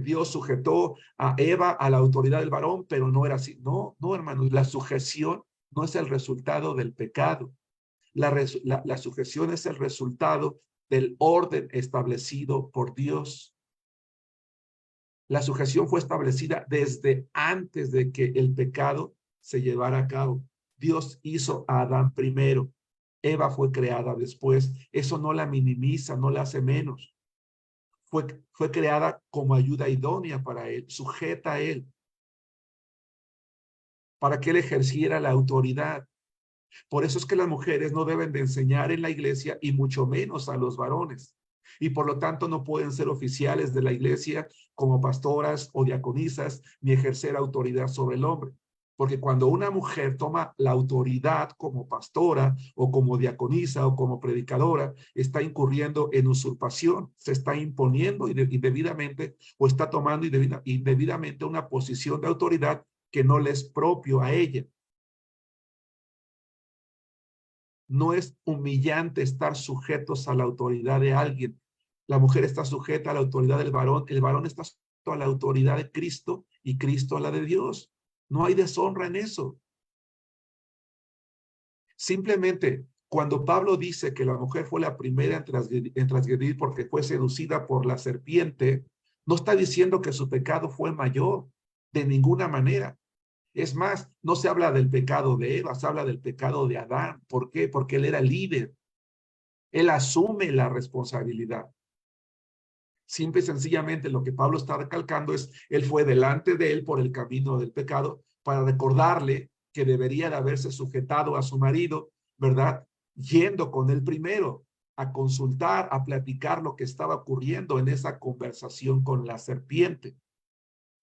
Dios sujetó a Eva a la autoridad del varón, pero no era así. No, no, hermanos, la sujeción no es el resultado del pecado. La sujeción es el resultado del orden establecido por Dios. La sujeción fue establecida desde antes de que el pecado se llevara a cabo. Dios hizo a Adán primero. Eva fue creada después. Eso no la minimiza, no la hace menos. Fue creada como ayuda idónea para él, sujeta a él, para que él ejerciera la autoridad. Por eso es que las mujeres no deben de enseñar en la iglesia y mucho menos a los varones. Y por lo tanto no pueden ser oficiales de la iglesia como pastoras o diaconisas ni ejercer autoridad sobre el hombre. Porque cuando una mujer toma la autoridad como pastora o como diaconisa o como predicadora, está incurriendo en usurpación, se está imponiendo indebidamente o está tomando indebidamente una posición de autoridad que no le es propio a ella. No es humillante estar sujetos a la autoridad de alguien. La mujer está sujeta a la autoridad del varón, el varón está sujeto a la autoridad de Cristo y Cristo a la de Dios. No hay deshonra en eso. Simplemente, cuando Pablo dice que la mujer fue la primera en transgredir porque fue seducida por la serpiente, no está diciendo que su pecado fue mayor de ninguna manera. Es más, no se habla del pecado de Eva, se habla del pecado de Adán. ¿Por qué? Porque él era líder. Él asume la responsabilidad. Simple y sencillamente lo que Pablo está recalcando es, él fue delante de él por el camino del pecado para recordarle que debería de haberse sujetado a su marido, ¿verdad? Yendo con él primero a consultar, a platicar lo que estaba ocurriendo en esa conversación con la serpiente.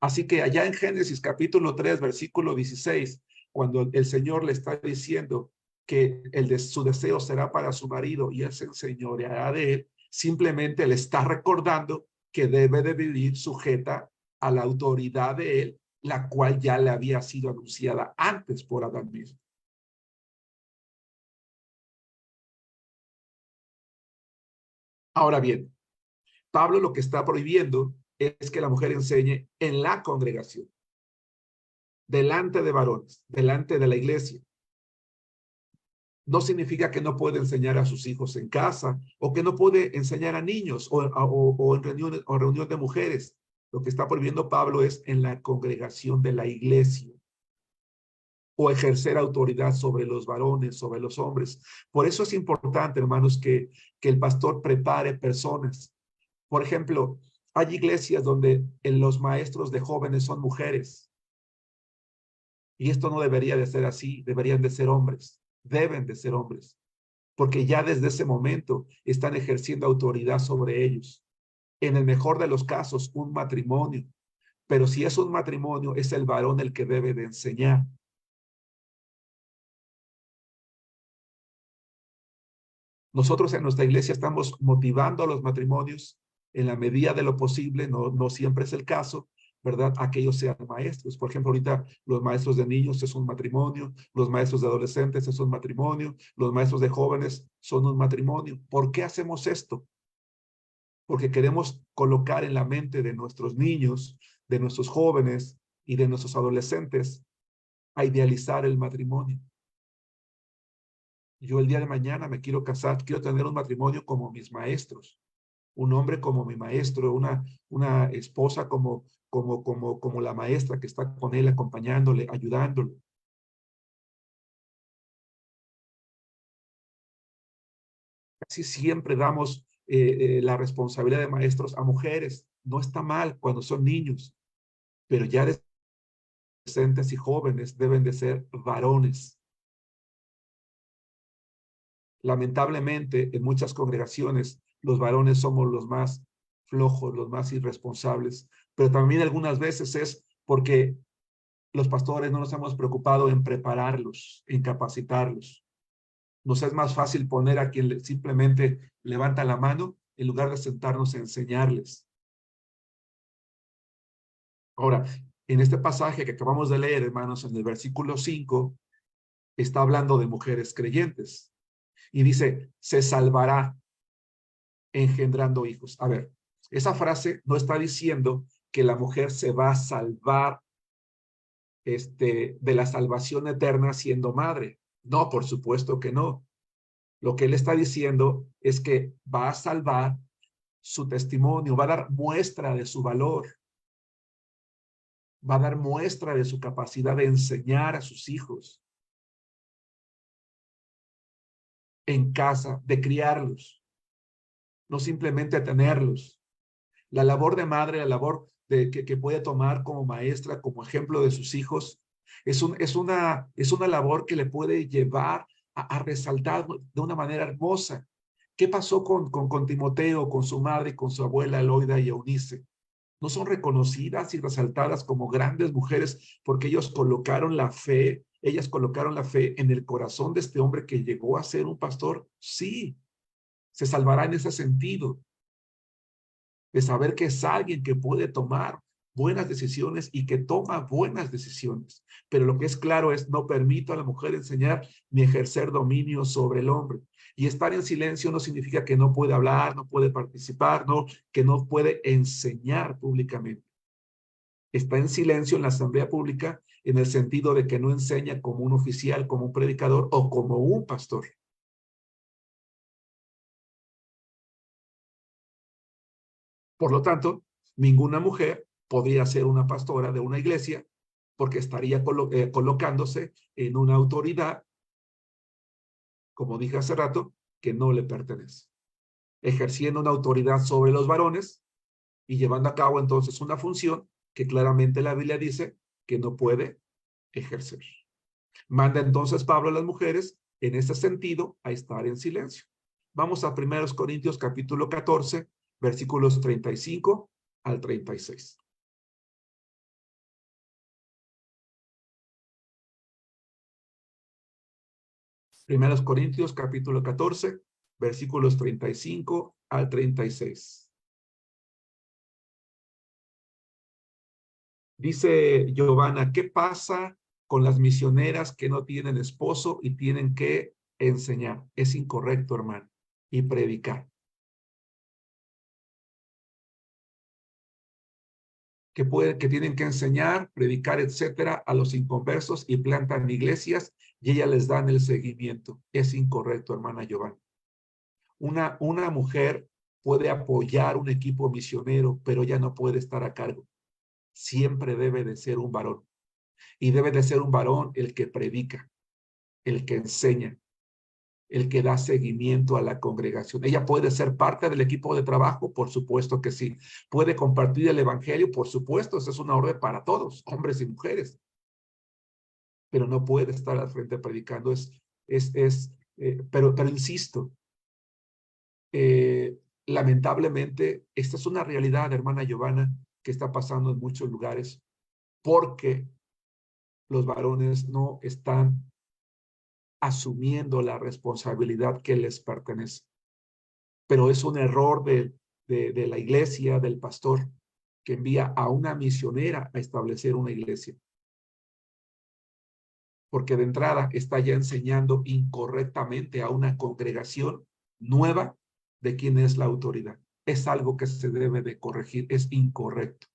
Así que allá en Génesis capítulo 3, versículo 16, cuando el Señor le está diciendo que su deseo será para su marido y él se enseñoreará de él, simplemente le está recordando que debe de vivir sujeta a la autoridad de él, la cual ya le había sido anunciada antes por Adán mismo. Ahora bien, Pablo lo que está prohibiendo es que la mujer enseñe en la congregación, delante de varones, delante de la iglesia. No significa que no puede enseñar a sus hijos en casa o que no puede enseñar a niños o en reunión de mujeres. Lo que está prohibiendo Pablo es en la congregación de la iglesia o ejercer autoridad sobre los varones, sobre los hombres. Por eso es importante, hermanos, que el pastor prepare personas. Por ejemplo, hay iglesias donde los maestros de jóvenes son mujeres. Y esto no debería de ser así, deberían de ser hombres, deben de ser hombres, porque ya desde ese momento están ejerciendo autoridad sobre ellos. En el mejor de los casos, un matrimonio, pero si es un matrimonio, es el varón el que debe de enseñar. Nosotros en nuestra iglesia estamos motivando a los matrimonios en la medida de lo posible, no siempre es el caso, ¿verdad? A que ellos sean maestros. Por ejemplo, ahorita los maestros de niños es un matrimonio, los maestros de adolescentes es un matrimonio, los maestros de jóvenes son un matrimonio. ¿Por qué hacemos esto? Porque queremos colocar en la mente de nuestros niños, de nuestros jóvenes y de nuestros adolescentes a idealizar el matrimonio. Yo el día de mañana me quiero casar, quiero tener un matrimonio como mis maestros. un hombre como mi maestro, una esposa como la maestra que está con él, acompañándole, ayudándole. Casi siempre damos la responsabilidad de maestros a mujeres. No está mal cuando son niños, pero ya adolescentes y jóvenes deben de ser varones. Lamentablemente, en muchas congregaciones, los varones somos los más flojos, los más irresponsables, pero también algunas veces es porque los pastores no nos hemos preocupado en prepararlos, en capacitarlos. Nos es más fácil poner a quien simplemente levanta la mano en lugar de sentarnos a enseñarles. Ahora, en este pasaje que acabamos de leer, hermanos, en el versículo 5, está hablando de mujeres creyentes. Y dice, se salvará engendrando hijos. A ver, esa frase no está diciendo que la mujer se va a salvar de la salvación eterna siendo madre. No, por supuesto que no. Lo que él está diciendo es que va a salvar su testimonio, va a dar muestra de su valor, va a dar muestra de su capacidad de enseñar a sus hijos en casa, de criarlos, no simplemente tenerlos. La labor de madre, la labor que puede tomar como maestra, como ejemplo de sus hijos, es una labor que le puede llevar a resaltar de una manera hermosa. ¿Qué pasó con Timoteo, con su madre, con su abuela Eloida y Eunice? No son reconocidas y resaltadas como grandes mujeres porque ellas colocaron la fe en el corazón de este hombre que llegó a ser un pastor. Sí, se salvará en ese sentido, de saber que es alguien que puede tomar buenas decisiones y que toma buenas decisiones. Pero lo que es claro es, no permito a la mujer enseñar ni ejercer dominio sobre el hombre. Y estar en silencio no significa que no puede hablar, no puede participar, no, que no puede enseñar públicamente. Está en silencio en la asamblea pública en el sentido de que no enseña como un oficial, como un predicador o como un pastor. Por lo tanto, ninguna mujer podría ser una pastora de una iglesia porque estaría colocándose en una autoridad, como dije hace rato, que no le pertenece. Ejerciendo una autoridad sobre los varones y llevando a cabo entonces una función que claramente la Biblia dice que no puede ejercer. Manda entonces Pablo a las mujeres en ese sentido a estar en silencio. Vamos a 1 Corintios capítulo 14, versículos 35 al 36. Primeros Corintios capítulo 14, versículos 35 al 36. Dice Giovanna, ¿qué pasa con las misioneras que no tienen esposo y tienen que enseñar? Es incorrecto, hermano, y predicar. Que tienen que enseñar, predicar, etcétera, a los inconversos y plantan iglesias y ellas les dan el seguimiento. Es incorrecto, hermana Giovanna. Una mujer puede apoyar un equipo misionero, pero ya no puede estar a cargo. Siempre debe de ser un varón. Y debe de ser un varón el que predica, el que enseña, el que da seguimiento a la congregación. Ella puede ser parte del equipo de trabajo, por supuesto que sí. Puede compartir el evangelio, por supuesto, esa es una orden para todos, hombres y mujeres. Pero no puede estar al frente predicando. Pero insisto, lamentablemente, esta es una realidad, hermana Giovanna, que está pasando en muchos lugares, porque los varones no están asumiendo la responsabilidad que les pertenece. Pero es un error de la iglesia, del pastor, que envía a una misionera a establecer una iglesia. Porque de entrada está ya enseñando incorrectamente a una congregación nueva de quién es la autoridad. Es algo que se debe de corregir, es incorrecto.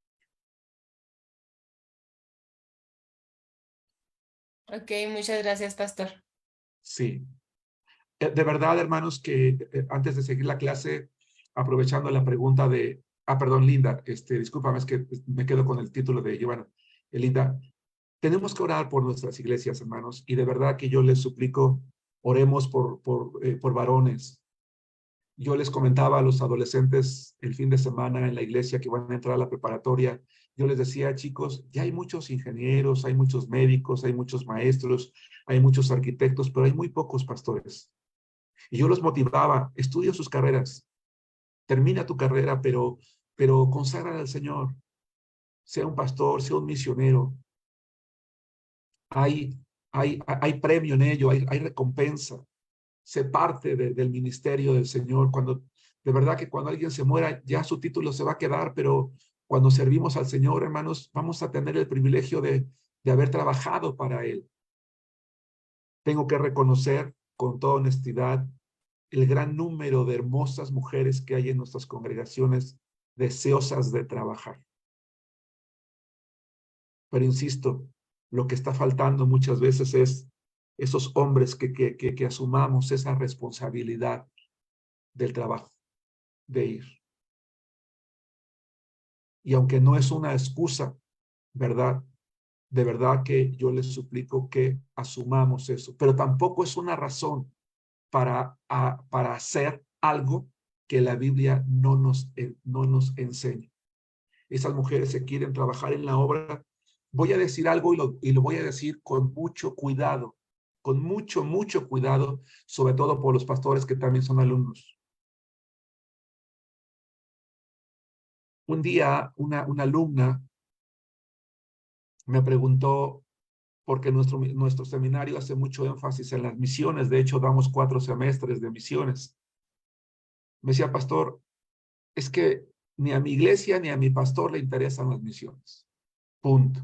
Ok, muchas gracias, pastor. Sí. De verdad, hermanos, que antes de seguir la clase, aprovechando la pregunta de, perdón, Linda, discúlpame, es que me quedo con el título de Giovanna. Linda, tenemos que orar por nuestras iglesias, hermanos, y de verdad que yo les suplico, oremos por varones. Yo les comentaba a los adolescentes el fin de semana en la iglesia que van a entrar a la preparatoria, yo les decía, chicos, ya hay muchos ingenieros, hay muchos médicos, hay muchos maestros, hay muchos arquitectos, pero hay muy pocos pastores. Y yo los motivaba, estudia sus carreras, termina tu carrera, pero consagra al Señor, sea un pastor, sea un misionero. Hay, hay premio en ello, hay recompensa. Sé parte del ministerio del Señor. De verdad que cuando alguien se muera, ya su título se va a quedar, pero cuando servimos al Señor, hermanos, vamos a tener el privilegio de haber trabajado para Él. Tengo que reconocer con toda honestidad el gran número de hermosas mujeres que hay en nuestras congregaciones deseosas de trabajar. Pero insisto, lo que está faltando muchas veces es esos hombres que asumamos esa responsabilidad del trabajo, de ir. Y aunque no es una excusa, ¿verdad? De verdad que yo les suplico que asumamos eso, pero tampoco es una razón para hacer algo que la Biblia no nos enseña. Esas mujeres se quieren trabajar en la obra. Voy a decir algo y lo voy a decir con mucho cuidado, con mucho cuidado, sobre todo por los pastores que también son alumnos. Un día una alumna me preguntó, porque nuestro seminario hace mucho énfasis en las misiones, de hecho damos 4 semestres de misiones. Me decía, pastor, es que ni a mi iglesia ni a mi pastor le interesan las misiones. Punto.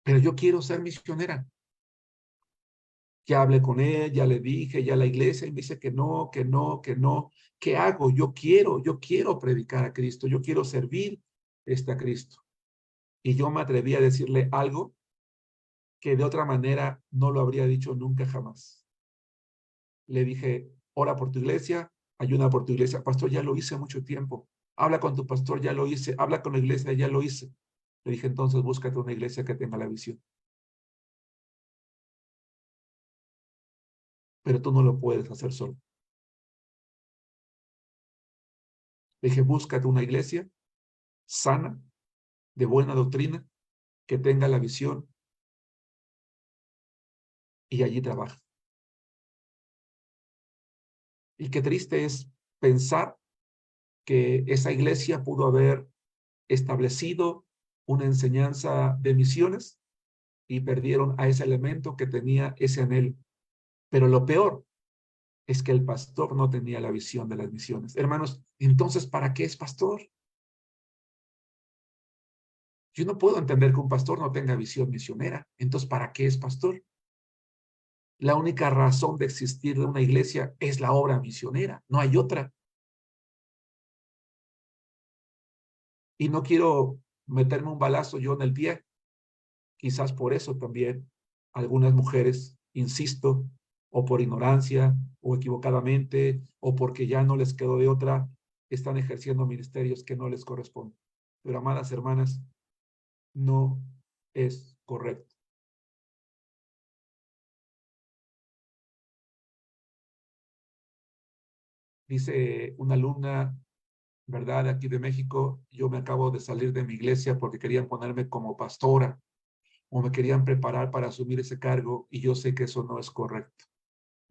Pero yo quiero ser misionera. Ya hablé con él, ya le dije, ya la iglesia, y me dice que no, que no, que no. ¿Qué hago? Yo quiero predicar a Cristo, yo quiero servir a Cristo. Y yo me atreví a decirle algo que de otra manera no lo habría dicho nunca jamás. Le dije, ora por tu iglesia, ayuda por tu iglesia. Pastor, ya lo hice mucho tiempo. Habla con tu pastor, ya lo hice. Habla con la iglesia, ya lo hice. Le dije, entonces búscate una iglesia que tenga la visión. Pero tú no lo puedes hacer solo. Le dije, búscate una iglesia sana, de buena doctrina, que tenga la visión y allí trabaja. Y qué triste es pensar que esa iglesia pudo haber establecido una enseñanza de misiones y perdieron a ese elemento que tenía ese anhelo. Pero lo peor es que el pastor no tenía la visión de las misiones. Hermanos, entonces, ¿para qué es pastor? Yo no puedo entender que un pastor no tenga visión misionera. Entonces, ¿para qué es pastor? La única razón de existir de una iglesia es la obra misionera. No hay otra. Y no quiero meterme un balazo yo en el pie. Quizás por eso también algunas mujeres, insisto, o por ignorancia, o equivocadamente, o porque ya no les quedó de otra, están ejerciendo ministerios que no les corresponden. Pero, amadas hermanas, no es correcto. Dice una alumna, ¿verdad? De aquí de México, yo me acabo de salir de mi iglesia porque querían ponerme como pastora o me querían preparar para asumir ese cargo y yo sé que eso no es correcto.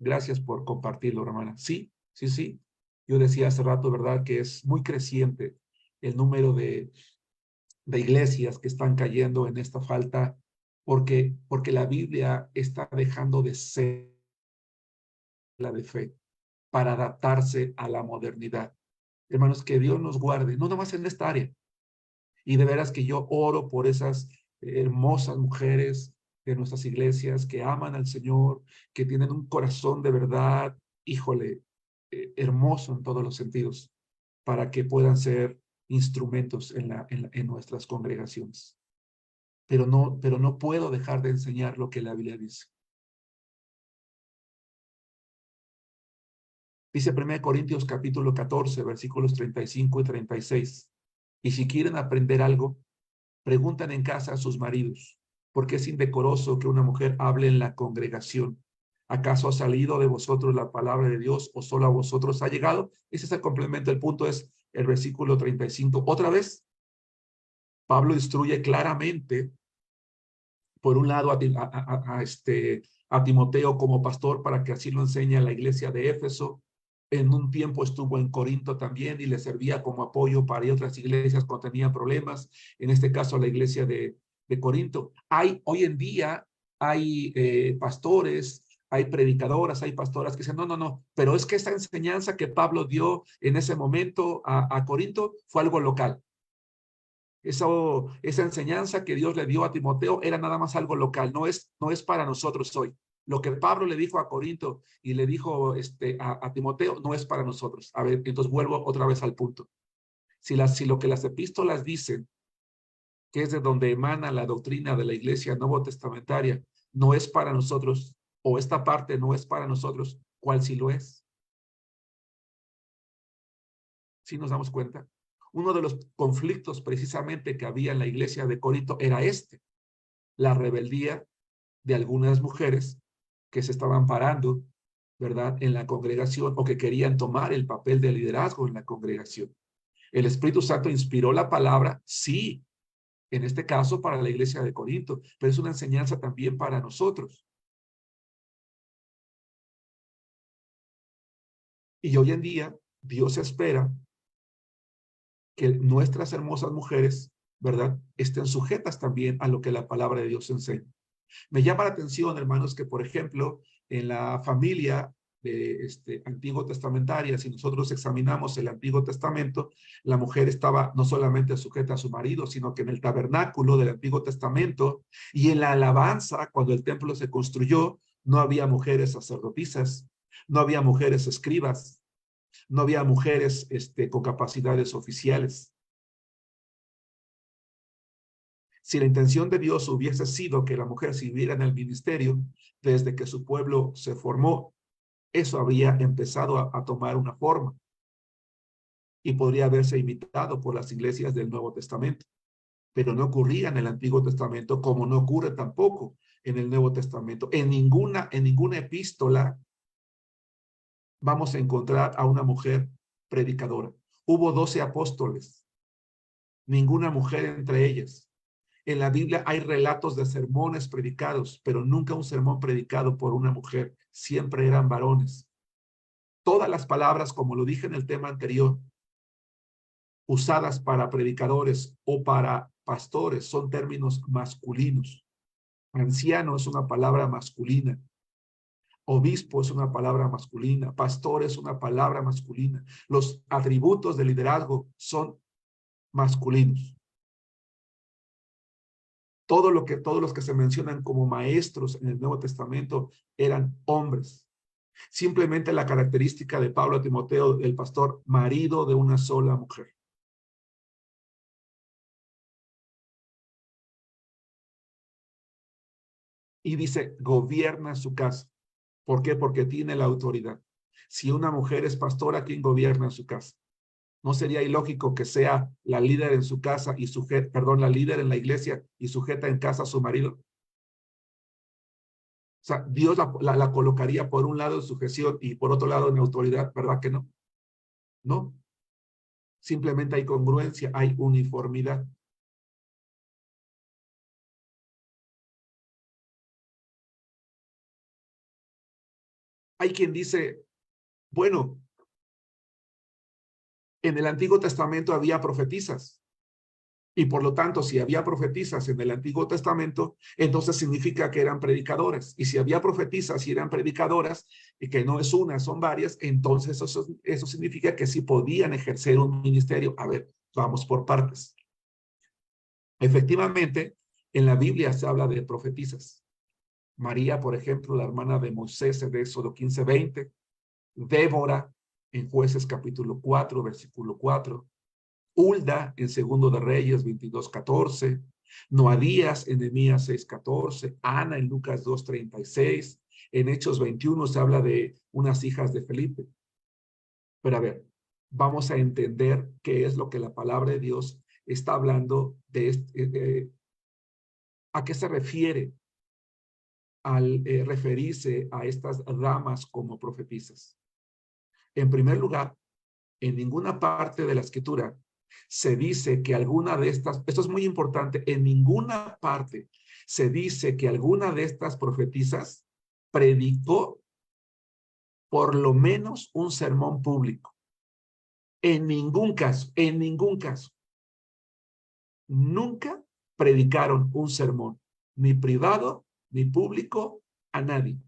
Gracias por compartirlo, hermana. Sí, sí, sí. Yo decía hace rato, ¿verdad? Que es muy creciente el número de iglesias que están cayendo en esta falta porque la Biblia está dejando de ser la de fe para adaptarse a la modernidad. Hermanos, que Dios nos guarde, no nomás en esta área. Y de veras que yo oro por esas hermosas mujeres de nuestras iglesias que aman al Señor, que tienen un corazón de verdad, híjole, hermoso en todos los sentidos, para que puedan ser instrumentos en nuestras congregaciones. Pero no puedo dejar de enseñar lo que la Biblia dice. Dice 1 Corintios capítulo 14, versículos 35 y 36. Y si quieren aprender algo, preguntan en casa a sus maridos, porque es indecoroso que una mujer hable en la congregación. ¿Acaso ha salido de vosotros la palabra de Dios o solo a vosotros ha llegado? Ese es el complemento. El punto es el versículo 35. Otra vez, Pablo instruye claramente, por un lado, a Timoteo como pastor para que así lo enseñe a la iglesia de Éfeso. En un tiempo estuvo en Corinto también y le servía como apoyo para otras iglesias cuando tenían problemas. En este caso, la iglesia de Corinto. Hoy en día hay pastores, hay predicadoras, hay pastoras que dicen, no, pero es que esta enseñanza que Pablo dio en ese momento a Corinto fue algo local. Esa enseñanza que Dios le dio a Timoteo era nada más algo local, no es para nosotros hoy. Lo que Pablo le dijo a Corinto y le dijo a Timoteo no es para nosotros. A ver, entonces vuelvo otra vez al punto. Si lo que las epístolas dicen, que es de donde emana la doctrina de la iglesia nuevo testamentaria, no es para nosotros, o esta parte no es para nosotros, ¿cuál sí lo es? ¿Sí nos damos cuenta? Uno de los conflictos precisamente que había en la iglesia de Corinto era la rebeldía de algunas mujeres que se estaban parando, ¿verdad?, en la congregación o que querían tomar el papel de liderazgo en la congregación. El Espíritu Santo inspiró la palabra, sí, en este caso para la iglesia de Corinto, pero es una enseñanza también para nosotros. Y hoy en día, Dios espera que nuestras hermosas mujeres, ¿verdad?, estén sujetas también a lo que la palabra de Dios enseña. Me llama la atención, hermanos, que por ejemplo, en la familia de Antiguo Testamentaria, si nosotros examinamos el Antiguo Testamento, la mujer estaba no solamente sujeta a su marido, sino que en el tabernáculo del Antiguo Testamento y en la alabanza, cuando el templo se construyó, no había mujeres sacerdotisas, no había mujeres escribas, no había mujeres con capacidades oficiales. Si la intención de Dios hubiese sido que la mujer sirviera en el ministerio desde que su pueblo se formó, eso había empezado a tomar una forma y podría haberse imitado por las iglesias del Nuevo Testamento. Pero no ocurría en el Antiguo Testamento, como no ocurre tampoco en el Nuevo Testamento. En ninguna epístola vamos a encontrar a una mujer predicadora. Hubo 12 apóstoles, ninguna mujer entre ellas. En la Biblia hay relatos de sermones predicados, pero nunca un sermón predicado por una mujer. Siempre eran varones. Todas las palabras, como lo dije en el tema anterior, usadas para predicadores o para pastores, son términos masculinos. Anciano es una palabra masculina. Obispo es una palabra masculina. Pastor es una palabra masculina. Los atributos de liderazgo son masculinos. Todos los que se mencionan como maestros en el Nuevo Testamento eran hombres. Simplemente la característica de Pablo a Timoteo, el pastor, marido de una sola mujer. Y dice, gobierna su casa. ¿Por qué? Porque tiene la autoridad. Si una mujer es pastora, ¿quién gobierna su casa? ¿No sería ilógico que sea la líder en su casa y la líder en la iglesia y sujeta en casa a su marido? O sea, Dios la colocaría por un lado en sujeción y por otro lado en autoridad, ¿verdad que no? No. Simplemente hay congruencia, hay uniformidad. Hay quien dice, bueno, en el Antiguo Testamento había profetisas. Y por lo tanto, si había profetisas en el Antiguo Testamento, entonces significa que eran predicadores. Y si había profetisas y eran predicadoras, y que no es una, son varias, entonces eso significa que sí podían ejercer un ministerio. A ver, vamos por partes. Efectivamente, en la Biblia se habla de profetisas. María, por ejemplo, la hermana de Moisés en Éxodo 15:20. Débora en Jueces capítulo 4, versículo 4. Hulda en Segundo de Reyes 22:14, Noadías en Nehemías 6:14, Ana en Lucas 2:36, en Hechos 21 se habla de unas hijas de Felipe. Pero a ver, vamos a entender qué es lo que la palabra de Dios está hablando a qué se refiere al referirse a estas damas como profetisas. En primer lugar, en ninguna parte de la escritura se dice que alguna de estas, esto es muy importante, en ninguna parte se dice que alguna de estas profetisas predicó por lo menos un sermón público. En ningún caso, en ningún caso. Nunca predicaron un sermón, ni privado, ni público, a nadie.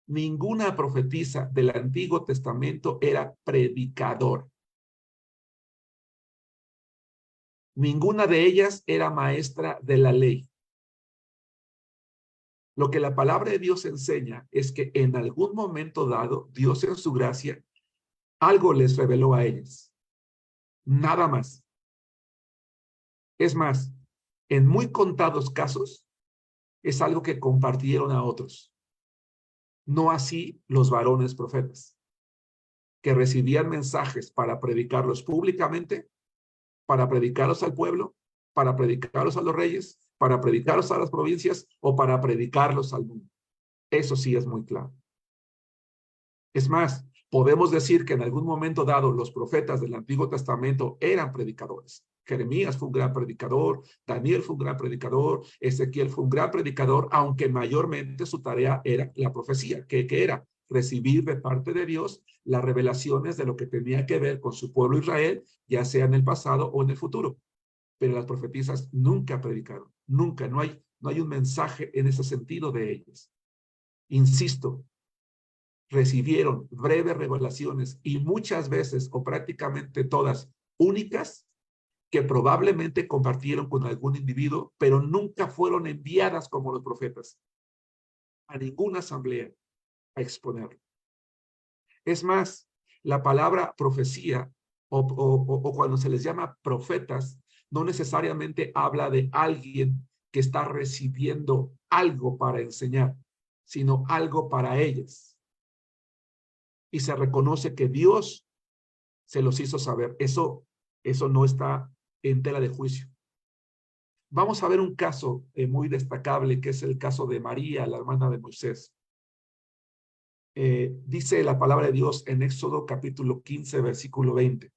Ninguna profetisa del Antiguo Testamento era predicador. Ninguna de ellas era maestra de la ley. Lo que la palabra de Dios enseña es que en algún momento dado, Dios en su gracia, algo les reveló a ellas. Nada más. Es más, en muy contados casos, es algo que compartieron a otros. No así los varones profetas, que recibían mensajes para predicarlos públicamente, para predicarlos al pueblo, para predicarlos a los reyes, para predicarlos a las provincias o para predicarlos al mundo. Eso sí es muy claro. Es más, podemos decir que en algún momento dado los profetas del Antiguo Testamento eran predicadores. Jeremías fue un gran predicador, Daniel fue un gran predicador, Ezequiel fue un gran predicador, aunque mayormente su tarea era la profecía, que era recibir de parte de Dios las revelaciones de lo que tenía que ver con su pueblo Israel, ya sea en el pasado o en el futuro. Pero las profetisas nunca predicaron, nunca, no hay un mensaje en ese sentido de ellas. Insisto, recibieron breves revelaciones y muchas veces o prácticamente todas únicas que probablemente compartieron con algún individuo, pero nunca fueron enviadas como los profetas a ninguna asamblea a exponerlo. Es más, la palabra profecía o cuando se les llama profetas, no necesariamente habla de alguien que está recibiendo algo para enseñar, sino algo para ellas. Y se reconoce que Dios se los hizo saber. Eso no está en tela de juicio. Vamos a ver un caso muy destacable, que es el caso de María, la hermana de Moisés. Dice la palabra de Dios en Éxodo capítulo 15, versículo 20.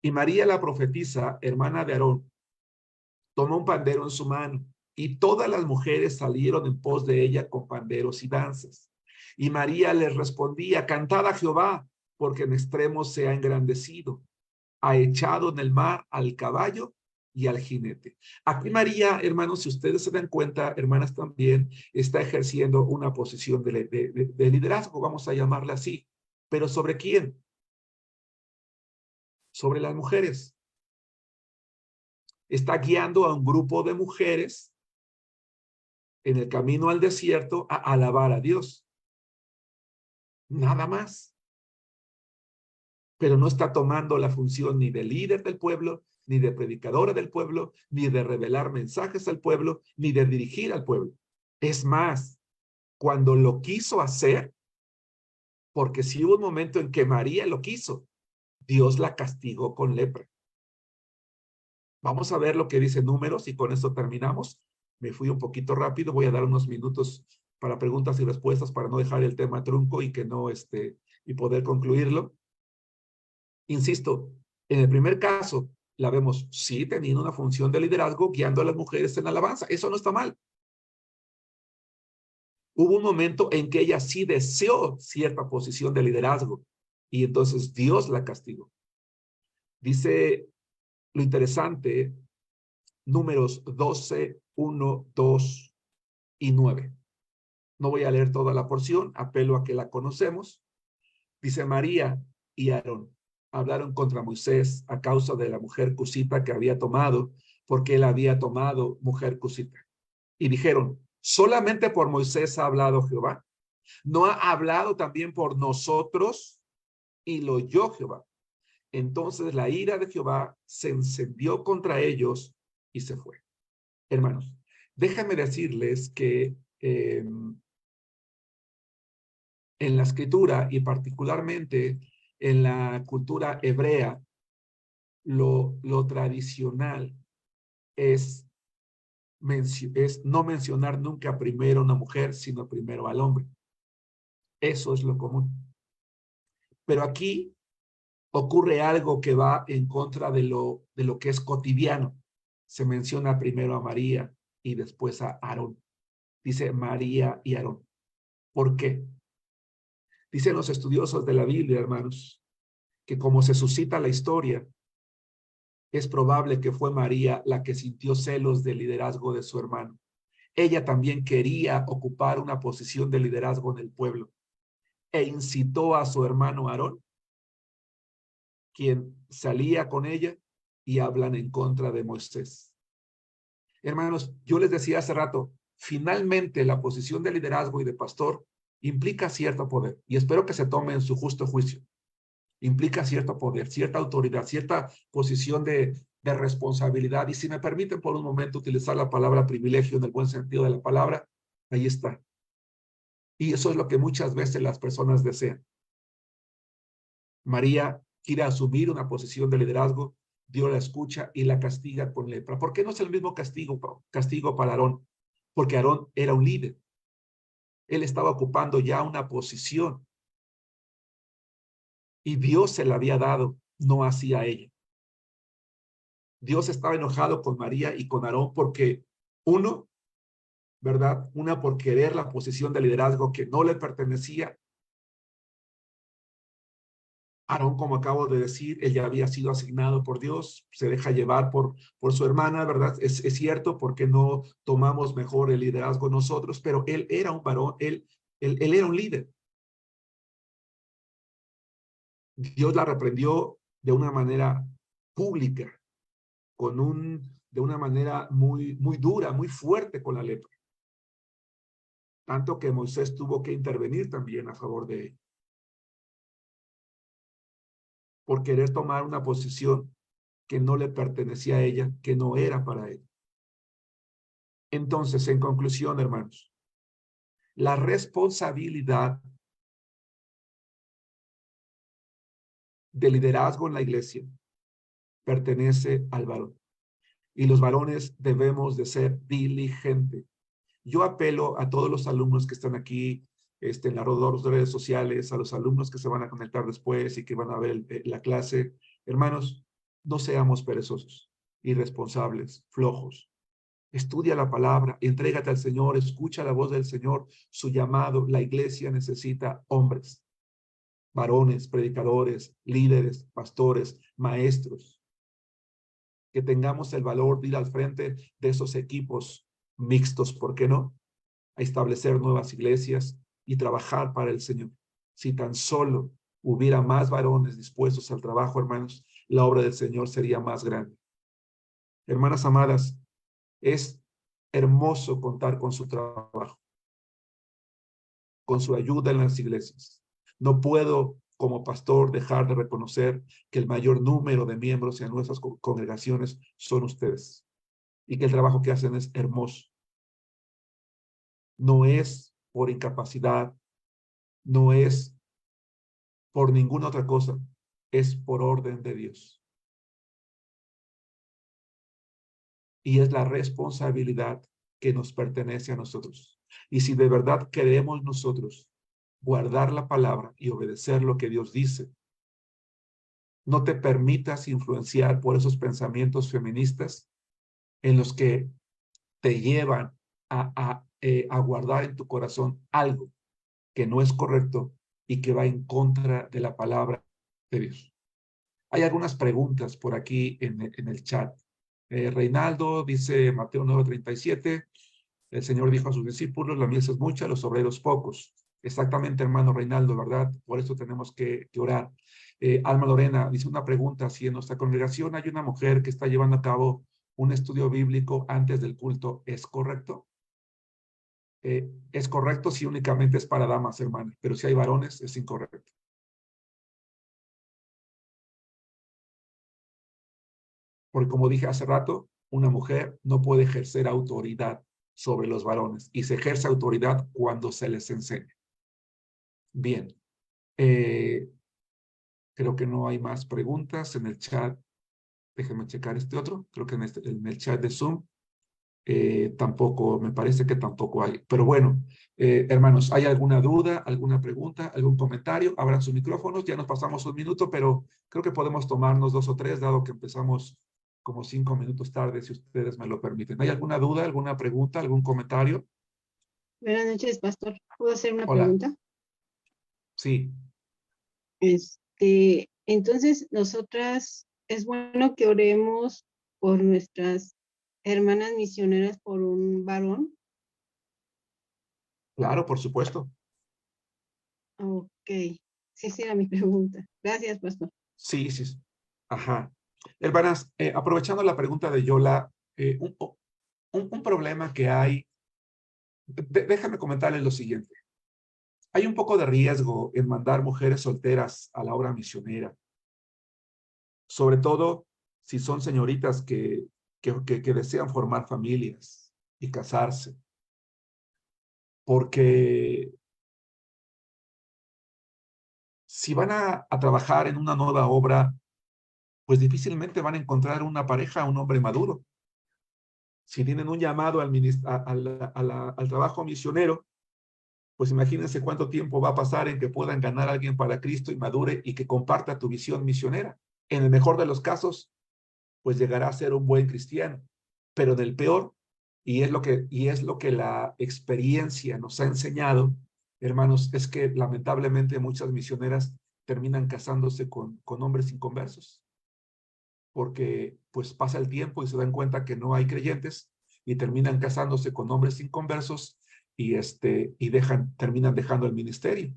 Y María la profetisa, hermana de Aarón, tomó un pandero en su mano, y todas las mujeres salieron en pos de ella con panderos y danzas. Y María les respondía: cantad a Jehová, porque en extremo se ha engrandecido, ha echado en el mar al caballo y al jinete. Aquí María, hermanos, si ustedes se dan cuenta, hermanas también, está ejerciendo una posición de liderazgo, vamos a llamarla así. ¿Pero sobre quién? Sobre las mujeres. Está guiando a un grupo de mujeres en el camino al desierto a alabar a Dios. Nada más. Pero no está tomando la función ni de líder del pueblo, ni de predicadora del pueblo, ni de revelar mensajes al pueblo, ni de dirigir al pueblo. Es más, cuando lo quiso hacer, porque sí hubo un momento en que María lo quiso, Dios la castigó con lepra. Vamos a ver lo que dice Números y con esto terminamos. Me fui un poquito rápido, voy a dar unos minutos para preguntas y respuestas para no dejar el tema trunco y que no y poder concluirlo. Insisto, en el primer caso la vemos sí teniendo una función de liderazgo guiando a las mujeres en alabanza. Eso no está mal. Hubo un momento en que ella sí deseó cierta posición de liderazgo y entonces Dios la castigó. Dice lo interesante, Números 12, 1, 2 y 9. No voy a leer toda la porción, apelo a que la conocemos. Dice: María y Aarón hablaron contra Moisés a causa de la mujer cusita que había tomado, porque él había tomado mujer cusita. Y dijeron: solamente por Moisés ha hablado Jehová. ¿No ha hablado también por nosotros? Y lo oyó Jehová. Entonces la ira de Jehová se encendió contra ellos y se fue. Hermanos, déjame decirles que en la escritura y particularmente en la cultura hebrea, lo tradicional es no mencionar nunca primero a una mujer, sino primero al hombre. Eso es lo común. Pero aquí ocurre algo que va en contra de lo que es cotidiano. Se menciona primero a María y después a Aarón. Dice María y Aarón. ¿Por qué? Dicen los estudiosos de la Biblia, hermanos, que como se suscita la historia, es probable que fue María la que sintió celos del liderazgo de su hermano. Ella también quería ocupar una posición de liderazgo en el pueblo e incitó a su hermano Aarón, quien salía con ella, y hablan en contra de Moisés. Hermanos, yo les decía hace rato, finalmente la posición de liderazgo y de pastor implica cierto poder, y espero que se tome en su justo juicio. Implica cierto poder, cierta autoridad, cierta posición de responsabilidad. Y si me permiten por un momento utilizar la palabra privilegio en el buen sentido de la palabra, ahí está. Y eso es lo que muchas veces las personas desean. María quiere asumir una posición de liderazgo, Dios la escucha y la castiga con lepra. ¿Por qué no es el mismo castigo para Aarón? Porque Aarón era un líder. Él estaba ocupando ya una posición y Dios se la había dado, no hacía ella. Dios estaba enojado con María y con Aarón porque uno, ¿verdad? Una por querer la posición de liderazgo que no le pertenecía. Aarón, como acabo de decir, él ya había sido asignado por Dios, se deja llevar por su hermana, ¿verdad? Es cierto, porque no tomamos mejor el liderazgo nosotros, pero él era un varón, él era un líder. Dios la reprendió de una manera pública, de una manera muy dura, muy fuerte con la lepra. Tanto que Moisés tuvo que intervenir también a favor de él. Por querer tomar una posición que no le pertenecía a ella, que no era para ella. Entonces, en conclusión, hermanos, la responsabilidad de liderazgo en la iglesia pertenece al varón. Y los varones debemos de ser diligentes. Yo apelo a todos los alumnos que están aquí en las redes sociales, a los alumnos que se van a conectar después y que van a ver la clase. Hermanos, no seamos perezosos, irresponsables, flojos. Estudia la palabra, entrégate al Señor, escucha la voz del Señor, su llamado. La iglesia necesita hombres, varones, predicadores, líderes, pastores, maestros. Que tengamos el valor de ir al frente de esos equipos mixtos, ¿por qué no? A establecer nuevas iglesias y trabajar para el Señor. Si tan solo hubiera más varones dispuestos al trabajo, hermanos, la obra del Señor sería más grande. Hermanas amadas, es hermoso contar con su trabajo, con su ayuda en las iglesias. No puedo, como pastor, dejar de reconocer que el mayor número de miembros en nuestras congregaciones son ustedes y que el trabajo que hacen es hermoso. No es por incapacidad, no es por ninguna otra cosa, es por orden de Dios. Y es la responsabilidad que nos pertenece a nosotros. Y si de verdad queremos nosotros guardar la palabra y obedecer lo que Dios dice, no te permitas influenciar por esos pensamientos feministas en los que te llevan a guardar en tu corazón algo que no es correcto y que va en contra de la palabra de Dios. Hay algunas preguntas por aquí en el chat. Reinaldo dice Mateo 9:37, el Señor dijo a sus discípulos, la mies es mucha, los obreros pocos. Exactamente, hermano Reinaldo, ¿verdad? Por eso tenemos que orar. Alma Lorena dice una pregunta, si en nuestra congregación hay una mujer que está llevando a cabo un estudio bíblico antes del culto, ¿es correcto? Es correcto si únicamente es para damas, hermano, pero si hay varones, es incorrecto. Porque como dije hace rato, una mujer no puede ejercer autoridad sobre los varones y se ejerce autoridad cuando se les enseña. Bien. Creo que no hay más preguntas en el chat. Déjenme checar este otro. Creo que en el chat de Zoom tampoco, me parece que tampoco hay. Pero bueno, hermanos, ¿hay alguna duda, alguna pregunta, algún comentario? Abran sus micrófonos. Ya nos pasamos un minuto, pero creo que podemos tomarnos 2 o 3, dado que empezamos como 5 minutos tarde, si ustedes me lo permiten. ¿Hay alguna duda, alguna pregunta, algún comentario? Buenas noches, pastor. ¿Puedo hacer una Hola. pregunta? Sí. Entonces, nosotras, es bueno que oremos por nuestras hermanas misioneras por un varón. Claro, por supuesto. Ok. Sí, era mi pregunta. Gracias, pastor. Sí, sí. Ajá. Hermanas, aprovechando la pregunta de Yola, un problema que hay, déjame comentarles lo siguiente. Hay un poco de riesgo en mandar mujeres solteras a la obra misionera, sobre todo si son señoritas que desean formar familias y casarse, porque si van a trabajar en una nueva obra, pues difícilmente van a encontrar una pareja, un hombre maduro. Si tienen un llamado al trabajo misionero, pues imagínense cuánto tiempo va a pasar en que puedan ganar a alguien para Cristo y madure y que comparta tu visión misionera. En el mejor de los casos, pues llegará a ser un buen cristiano, pero en el peor, y es lo que la experiencia nos ha enseñado, hermanos, es que lamentablemente muchas misioneras terminan casándose con hombres inconversos, porque pues pasa el tiempo y se dan cuenta que no hay creyentes y terminan casándose con hombres inconversos y terminan dejando el ministerio.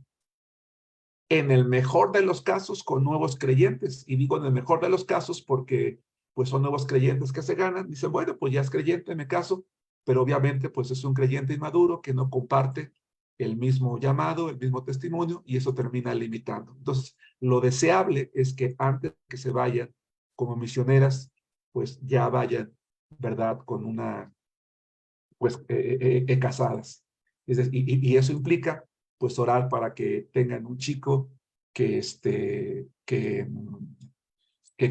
En el mejor de los casos con nuevos creyentes, y digo en el mejor de los casos porque pues son nuevos creyentes que se ganan, dicen, bueno, pues ya es creyente, me caso, pero obviamente pues es un creyente inmaduro que no comparte el mismo llamado, el mismo testimonio, y eso termina limitando. Entonces, lo deseable es que antes que se vayan como misioneras, pues ya vayan, ¿verdad? Con pues, casadas. Y eso implica, pues, orar para que tengan un chico que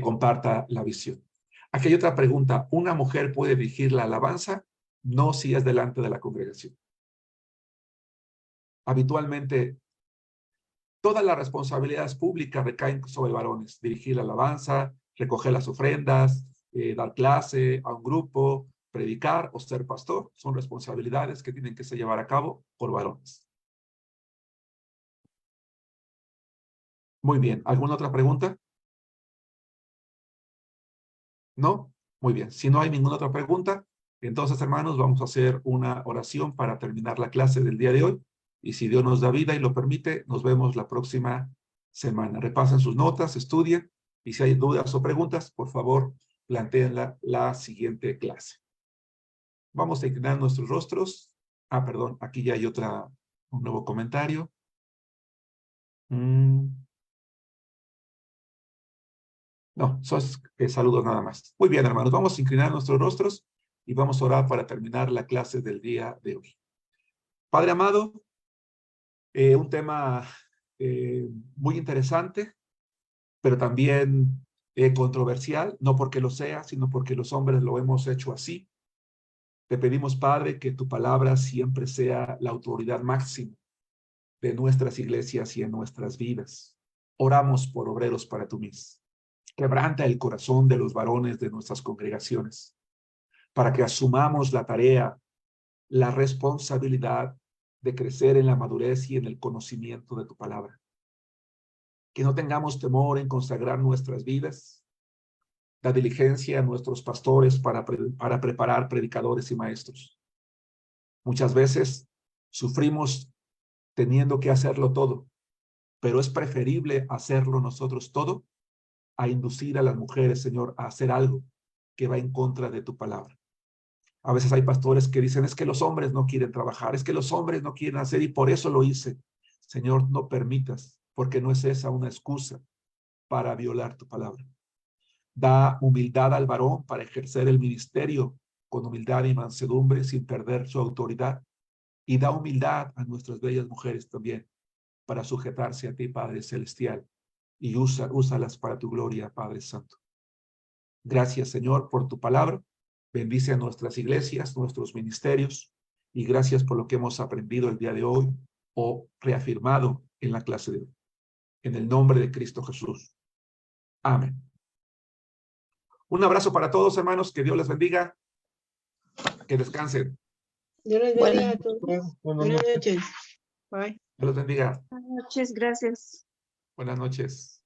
comparta la visión. Aquí hay otra pregunta. ¿Una mujer puede dirigir la alabanza? No, si es delante de la congregación. Habitualmente, todas las responsabilidades públicas recaen sobre varones. Dirigir la alabanza, recoger las ofrendas, dar clase a un grupo, predicar o ser pastor. Son responsabilidades que tienen que se llevar a cabo por varones. Muy bien. ¿Alguna otra pregunta? ¿No? Muy bien. Si no hay ninguna otra pregunta, entonces, hermanos, vamos a hacer una oración para terminar la clase del día de hoy. Y si Dios nos da vida y lo permite, nos vemos la próxima semana. Repasen sus notas, estudien. Y si hay dudas o preguntas, por favor, planteen la siguiente clase. Vamos a inclinar nuestros rostros. Perdón, aquí ya hay un nuevo comentario. No, son saludos nada más. Muy bien, hermanos, vamos a inclinar nuestros rostros y vamos a orar para terminar la clase del día de hoy. Padre amado, un tema muy interesante, pero también controversial, no porque lo sea, sino porque los hombres lo hemos hecho así. Te pedimos, Padre, que tu palabra siempre sea la autoridad máxima de nuestras iglesias y en nuestras vidas. Oramos por obreros para tu mis. Quebranta el corazón de los varones de nuestras congregaciones, para que asumamos la tarea, la responsabilidad de crecer en la madurez y en el conocimiento de tu palabra. Que no tengamos temor en consagrar nuestras vidas, la diligencia a nuestros pastores para preparar predicadores y maestros. Muchas veces sufrimos teniendo que hacerlo todo, pero es preferible hacerlo nosotros todo a inducir a las mujeres, Señor, a hacer algo que va en contra de tu palabra. A veces hay pastores que dicen, es que los hombres no quieren trabajar, es que los hombres no quieren hacer y por eso lo hice. Señor, no permitas, porque no es esa una excusa para violar tu palabra. Da humildad al varón para ejercer el ministerio con humildad y mansedumbre sin perder su autoridad. Y da humildad a nuestras bellas mujeres también para sujetarse a ti, Padre Celestial, y úsalas para tu gloria, Padre Santo. Gracias, Señor, por tu palabra. Bendice a nuestras iglesias, nuestros ministerios, y gracias por lo que hemos aprendido el día de hoy o reafirmado en la clase de hoy. En el nombre de Cristo Jesús. Amén. Un abrazo para todos, hermanos. Que Dios les bendiga. Que descansen. Dios les bendiga a todos. Buenas noches. Bye. Dios los bendiga. Buenas noches, gracias. Buenas noches.